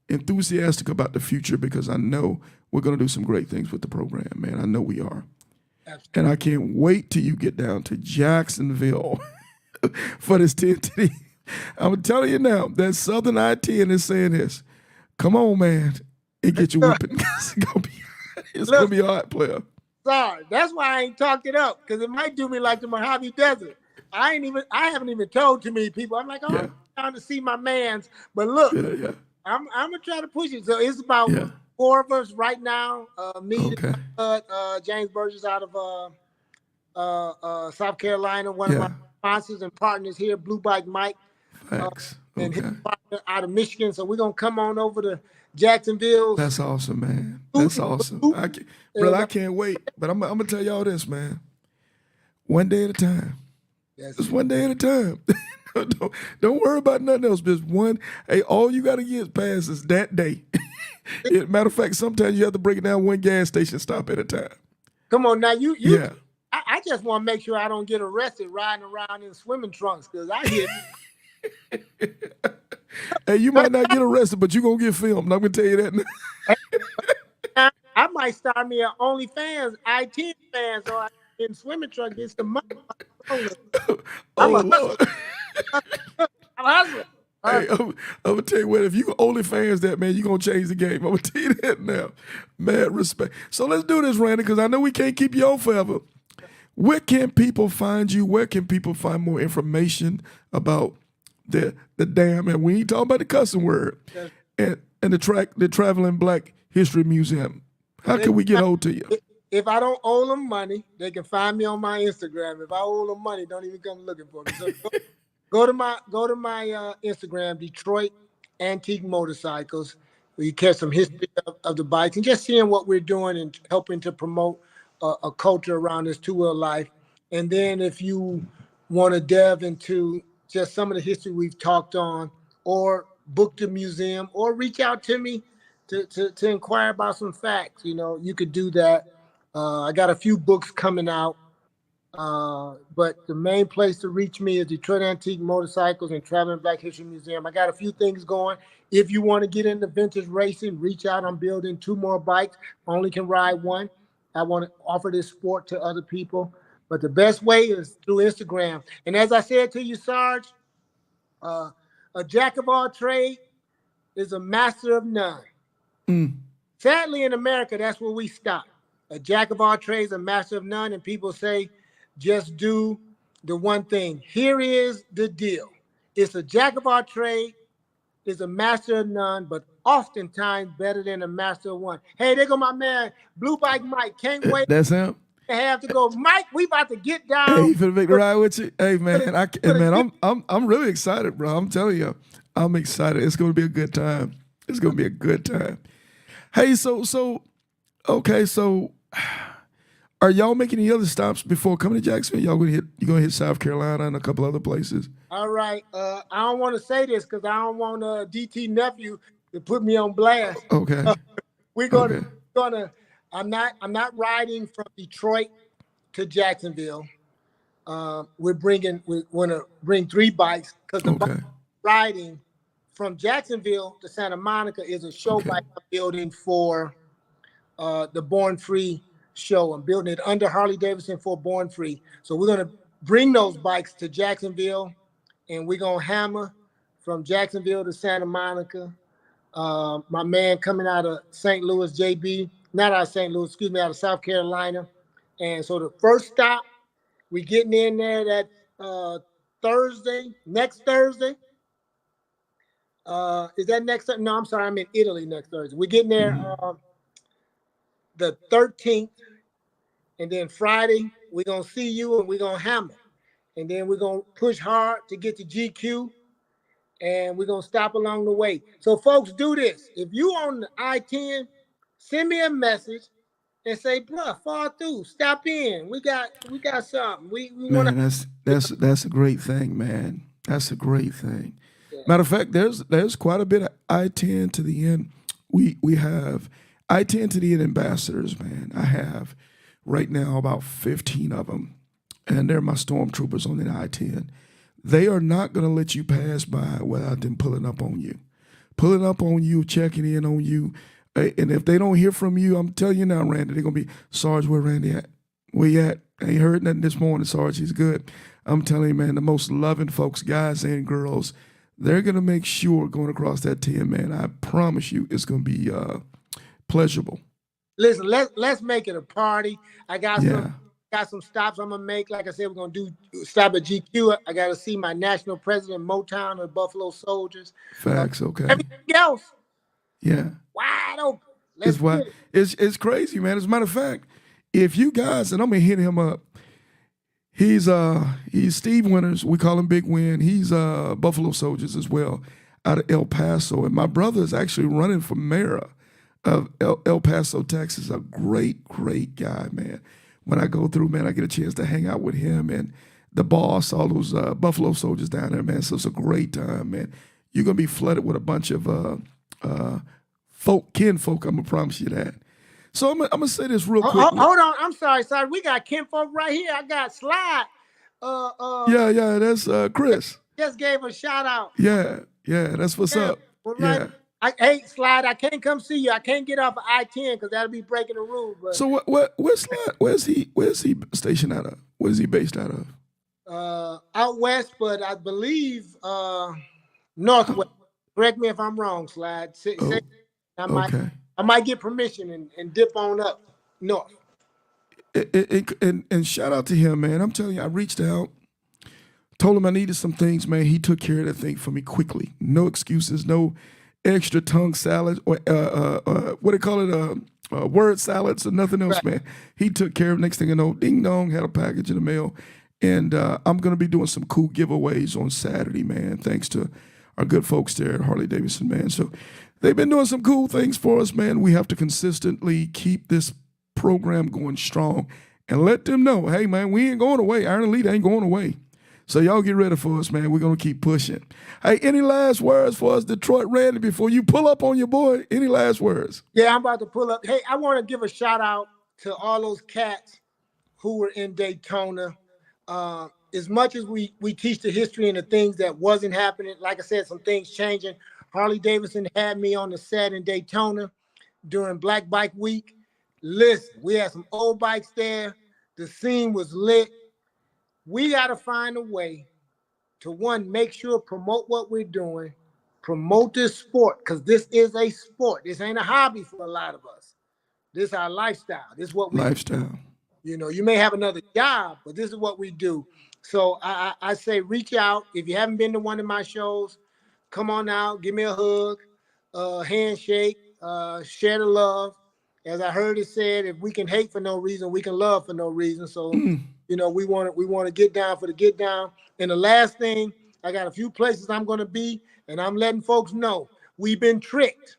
enthusiastic about the future because I know we're going to do some great things with the program, man. I know we are. Absolutely. And I can't wait till you get down to Jacksonville for this 10. I'm telling you now, that Southern I-10 is saying this. Come on, man, and get your whipping. It's gonna be a hot player.
Sorry, that's why I ain't talked it up because it might do me like the Mojave Desert. I haven't even told too many people. I'm like, I'm trying to see my man's, but look, I'm gonna try to push it. So it's about 4 of us right now. Me, James Burgess out of South Carolina, one of my sponsors and partners here, Blue Bike Mike, and his partner out of Michigan. So we're gonna come on over to Jacksonville.
That's awesome, man. That's awesome. I can't wait. But I'm gonna tell y'all this, man. One day at a time. Just one day at a time. don't worry about nothing else. Just one. Hey, all you gotta get past is that day. Matter of fact, sometimes you have to break it down one gas station stop at a time.
Come on now, you. I just want to make sure I don't get arrested riding around in swimming trunks because I hear.
Hey, you might not get arrested, but you're going to get filmed. I'm going to tell you that now.
I might start me an OnlyFans, IT fan, so I can swimming truck gets the money. I'm a hustler. I'm a hustler.
Hey, I'm going to tell you what, if you OnlyFans that, man, you're going to change the game. I'm going to tell you that now. Mad respect. So let's do this, Randy, because I know we can't keep you on forever. Where can people find you? Where can people find more information about the D.A.M? And we ain't talking about the cussing word. And the Traveling Black History Museum. How can we get hold to you?
If I don't owe them money, they can find me on my Instagram. If I owe them money, don't even come looking for me. So go to my Instagram, Detroit Antique Motorcycles, where you catch some history of the bikes and just seeing what we're doing and helping to promote a culture around this two-wheel life. And then if you want to delve into just some of the history we've talked on, or book the museum, or reach out to me to inquire about some facts, you could do that. I got a few books coming out, but the main place to reach me is Detroit Antique Motorcycles and Traveling Black History Museum. I got a few things going. If you want to get into vintage racing, reach out. I'm building 2 more bikes. Only can ride one. I want to offer this sport to other people. But the best way is through Instagram. And as I said to you, Sarge, a jack of all trades is a master of none. Sadly, in America, that's where we stop. A jack of all trades, a master of none. And people say, just do the one thing. Here is the deal. It's a jack of all trades, is a master of none, but oftentimes better than a master of one. Hey, there go my man, Blue Bike Mike. Can't wait.
That's him.
To have to go, Mike. We about to get down.
Hey, you finna make the ride with you? Hey, man, I'm really excited, bro. I'm telling you, I'm excited. It's gonna be a good time. It's gonna be a good time. Hey, so are y'all making any other stops before coming to Jacksonville? You gonna hit South Carolina and a couple other places?
All right. I don't want to say this because I don't want DT nephew to put me on blast.
Okay.
We're gonna. I'm not riding from Detroit to Jacksonville. We want to bring 3 bikes because the riding from Jacksonville to Santa Monica is a show bike I'm building for the Born Free show. I'm building it under Harley Davidson for Born Free. So we're going to bring those bikes to Jacksonville, and we're gonna hammer from Jacksonville to Santa Monica. My man coming out of St. Louis, JB, not out of St. Louis, excuse me, out of South Carolina. And so the first stop, we getting in there that next Thursday. Is that next? No, I'm sorry, I'm in Italy next Thursday. We're getting there the 13th, and then Friday we're gonna see you and we're gonna hammer, and then we're gonna push hard to get to GQ, and we're gonna stop along the way. So folks, do this. If you on the I-10, send me a message and say, "Bruh, fall through, stop in. We got something. We want
Man, that's a great thing, man. That's a great thing. Matter of fact, there's quite a bit of I-10 to the end. We have I-10 to the end ambassadors, man. I have right now about 15 of them, and they're my stormtroopers on the I-10. They are not going to let you pass by without them pulling up on you, checking in on you. And if they don't hear from you, I'm telling you now, Randy, they're going to be, Sarge, where Randy at? Where you at? I ain't heard nothing this morning, Sarge. He's good. I'm telling you, man, the most loving folks, guys and girls, they're going to make sure going across that 10, man, I promise you it's going to be pleasurable.
Listen, let's make it a party. I got some stops I'm gonna make. Like I said, we're gonna do stop at GQ. I gotta see my national president, Motown, of Buffalo Soldiers.
Facts, okay.
Everything else,
yeah,
wide open.
It's crazy, man. As a matter of fact, if you guys, and I'm gonna hit him up. He's Steve Winters. We call him Big Win. He's Buffalo Soldiers as well, out of El Paso. And my brother is actually running for mayor of El Paso, Texas. A great, great guy, man. When I go through, man, I get a chance to hang out with him and the boss, all those Buffalo Soldiers down there, man. So it's a great time, man. You're gonna be flooded with a bunch of kinfolk. I'm gonna promise you that. So I'm gonna say this real quick.
Hold on, I'm sorry. We got kinfolk right here. I got Slide.
Yeah, that's Chris.
Just gave a shout out.
Yeah, that's what's up.
Well, right.
Yeah.
Hey, Slide, I can't come see you. I can't get off of I-10 because that'll be breaking the rules. But
so where's Slide? Where's he stationed out of? Where's he based out of?
Out west, but I believe northwest. Correct me if I'm wrong, Slide. I might get permission and dip on up north.
And shout out to him, man. I'm telling you, I reached out, told him I needed some things, man. He took care of that thing for me quickly. No excuses, no extra tongue salads or what do they call it? Word salads or nothing else, right. Man. He took care of it. Next thing I know, ding dong, had a package in the mail. And I'm going to be doing some cool giveaways on Saturday, man, thanks to our good folks there at Harley Davidson, man. So they've been doing some cool things for us, man. We have to consistently keep this program going strong and let them know, hey, man, we ain't going away. Iron Elite ain't going away. So y'all get ready for us, man. We're going to keep pushing. Hey, any last words for us, Detroit Randy, before you pull up on your boy? Any last words?
Yeah, I'm about to pull up. Hey, I want to give a shout out to all those cats who were in Daytona. As much as we teach the history and the things that wasn't happening, like I said, some things changing. Harley Davidson had me on the set in Daytona during Black Bike Week. Listen, we had some old bikes there. The scene was lit. We got to find a way to, one, make sure, promote what we're doing, promote this sport, because this is a sport. This ain't a hobby for a lot of us. This is our lifestyle. This is what we
do.
You know, you may have another job, but this is what we do. So I say reach out. If you haven't been to one of my shows, come on out, give me a hug, handshake, share the love. As I heard it said, if we can hate for no reason, we can love for no reason. So, you know, we want to get down for the get down. And the last thing, I got a few places I'm going to be, and I'm letting folks know we've been tricked.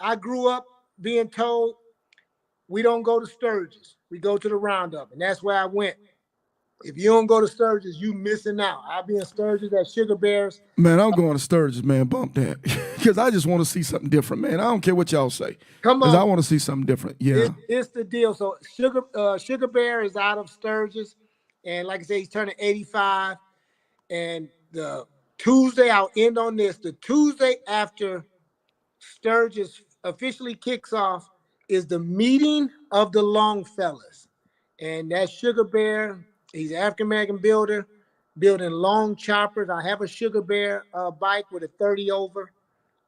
I grew up being told we don't go to Sturgis. We go to the Roundup, and that's where I went. If you don't go to Sturgis, you missing out. I'll be in Sturgis at Sugar Bears.
Man, I'm going to Sturgis, man. Bump that. Because I just want to see something different, man. I don't care what y'all say.
Come on.
Because I want to see something different. Yeah.
It's the deal. So Sugar Bear is out of Sturgis. And like I said, he's turning 85. And the Tuesday, I'll end on this. The Tuesday after Sturgis officially kicks off is the meeting of the Longfellas. And that's Sugar Bear, He's an African American builder, building long choppers. I have a Sugar Bear bike with a 30 over.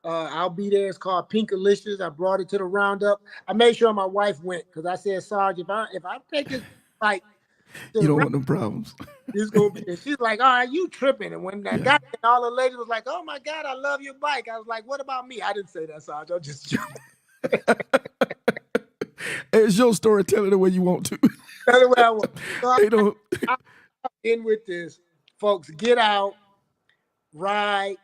I'll be there. It's called Pinkalicious. I brought it to the roundup. I made sure my wife went because I said, Sarge, if I take this bike to
You
the
don't
roundup,
want them problems.
it's gonna be. And she's like, all right, you tripping. And when I
Yeah.
got there, all the ladies was like, oh my God, I love your bike. I was like, what about me? I didn't say that, Sarge. I'm just joking.
It's your story. Tell it the way you want to.
That's the way I was. So
They don't.
I'm in with this. Folks, get out, ride.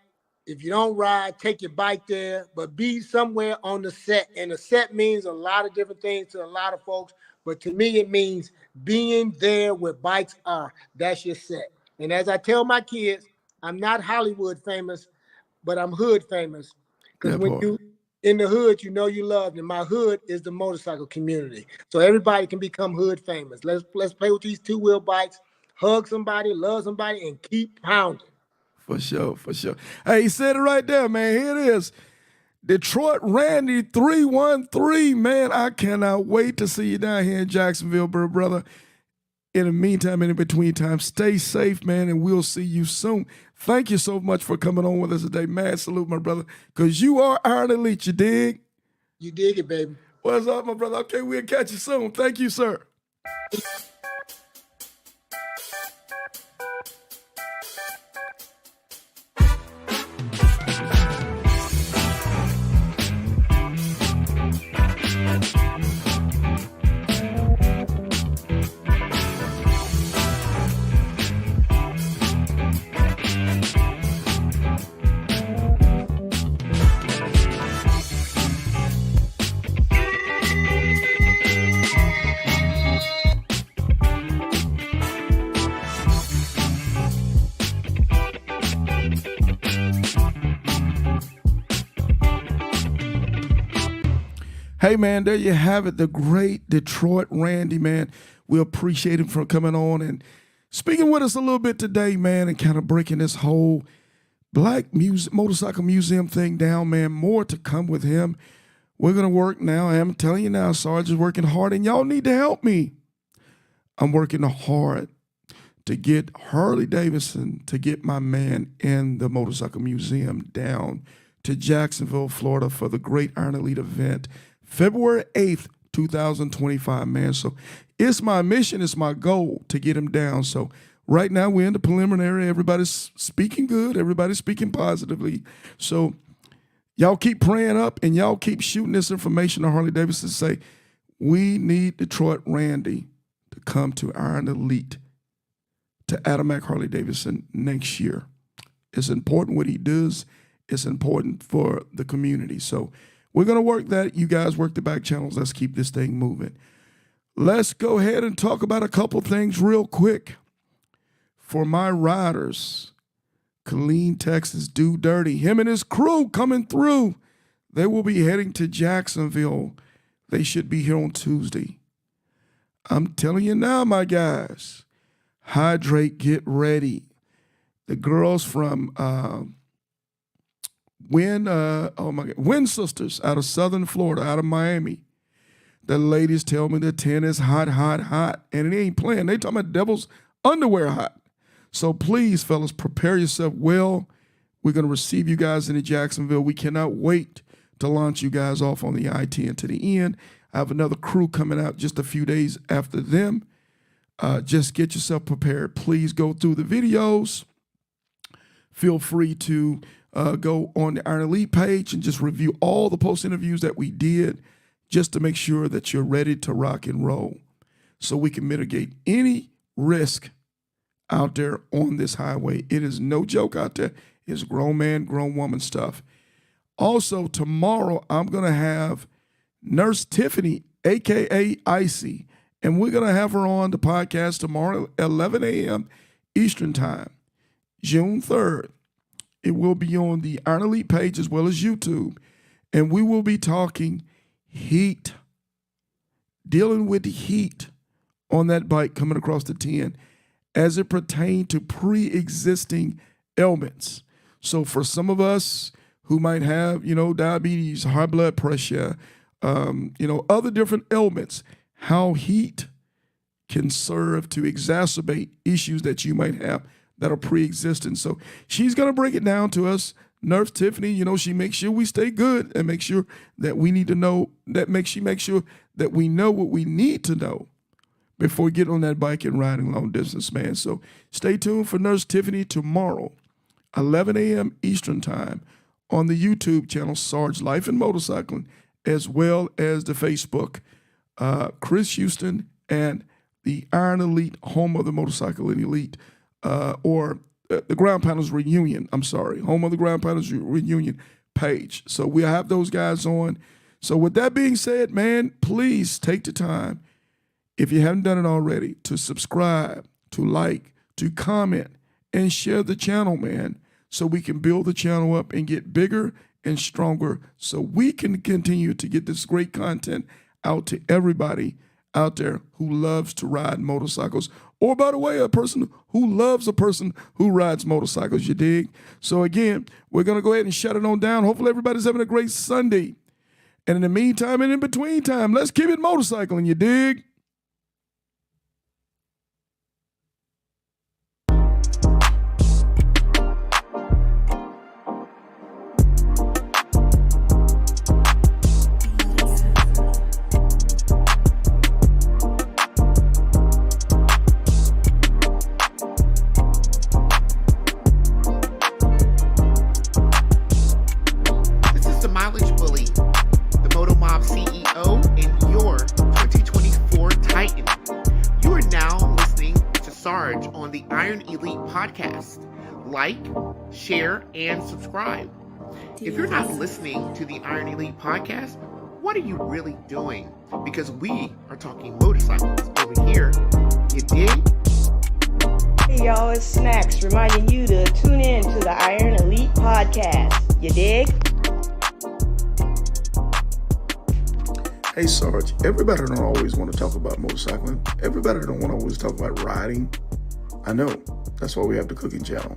If you don't ride, take your bike there, but be somewhere on the set. And the set means a lot of different things to a lot of folks. But to me, it means being there where bikes are. That's your set. And as I tell my kids, I'm not Hollywood famous, but I'm hood famous. Because
That
when
part.
you in the hood, you know you loved. And my hood is the motorcycle community. So everybody can become hood famous. Let's play with these two-wheel bikes, hug somebody, love somebody, and keep pounding.
For sure, for sure. Hey, he said it right there, man. Here it is. Detroit Randy 313, man. I cannot wait to see you down here in Jacksonville, brother. In the meantime, in between time, stay safe, man, and we'll see you soon. Thank you so much for coming on with us today. Mad salute, my brother, because you are Iron Elite, you dig?
You dig it, baby.
What's up, my brother? Okay, we'll catch you soon. Thank you, sir. Hey, man, there you have it. The great Detroit Randy, man. We appreciate him for coming on and speaking with us a little bit today, man, and kind of breaking this whole Black motorcycle museum thing down, man. More to come with him. We're going to work now. I'm telling you now, Sarge is working hard, and y'all need to help me. I'm working hard to get Harley Davidson, to get my man in the motorcycle museum down to Jacksonville, Florida for the Great Iron Elite event. February 8th, 2025, man. So it's my mission, it's my goal to get him down. So right now we're in the preliminary. Everybody's speaking good. Everybody's speaking positively. So y'all keep praying up and y'all keep shooting this information to Harley Davidson. Say, we need Detroit Randy to come to Iron Elite to Adamak Harley Davidson next year. It's important what he does. It's important for the community. So we're going to work that. You guys work the back channels. Let's keep this thing moving. Let's go ahead and talk about a couple things real quick. For my riders, Killeen, Texas, Do Dirty, him and his crew coming through. They will be heading to Jacksonville. They should be here on Tuesday. I'm telling you now, my guys, hydrate, get ready. The girls from Win Sisters out of Southern Florida, out of Miami. The ladies tell me the 10 is hot, hot, hot. And it ain't playing. They talking about devil's underwear hot. So please, fellas, prepare yourself well. We're going to receive you guys into Jacksonville. We cannot wait to launch you guys off on the I-10 to the end. I have another crew coming out just a few days after them. Just get yourself prepared. Please go through the videos. Feel free to go on the Iron Elite page and just review all the post interviews that we did just to make sure that you're ready to rock and roll so we can mitigate any risk out there on this highway. It is no joke out there. It's grown man, grown woman stuff. Also, tomorrow I'm going to have Nurse Tiffany, a.k.a. Icy, and we're going to have her on the podcast tomorrow at 11 a.m. Eastern Time, June 3rd. It will be on the Iron Elite page as well as YouTube. And we will be talking heat, dealing with the heat on that bike coming across the 10 as it pertains to pre-existing ailments. So for some of us who might have, diabetes, high blood pressure, other different ailments, how heat can serve to exacerbate issues that you might have that are pre-existing. So she's going to break it down to us. Nurse Tiffany, you know, she makes sure we stay good and make sure that we need to know, she makes sure that we know what we need to know before we get on that bike and riding long distance, man. So stay tuned for Nurse Tiffany tomorrow, 11 a.m. Eastern time on the YouTube channel, Sarge Life and Motorcycling, as well as the Facebook, Chris Houston and the Iron Elite, home of the Motorcycle Elite, or the Ground Pounders Reunion, home of the Ground Pounders Reunion page. So we have those guys on. So with that being said, man, please take the time, if you haven't done it already, to subscribe, to like, to comment, and share the channel, man, so we can build the channel up and get bigger and stronger so we can continue to get this great content out to everybody out there who loves to ride motorcycles, or, by the way, a person who loves a person who rides motorcycles, you dig? So again, we're going to go ahead and shut it on down. Hopefully everybody's having a great Sunday. And in the meantime and in between time, let's keep it motorcycling, you dig?
On the Iron Elite podcast. Like, share, and subscribe. If you're not listening to the Iron Elite podcast, what are you really doing? Because we are talking motorcycles over here. You dig?
Hey y'all, it's Snacks reminding you to tune in to the Iron Elite podcast. You dig?
Hey Sarge, everybody don't always want to talk about motorcycling. Everybody don't want to always talk about riding. I know. That's why we have the cooking channel.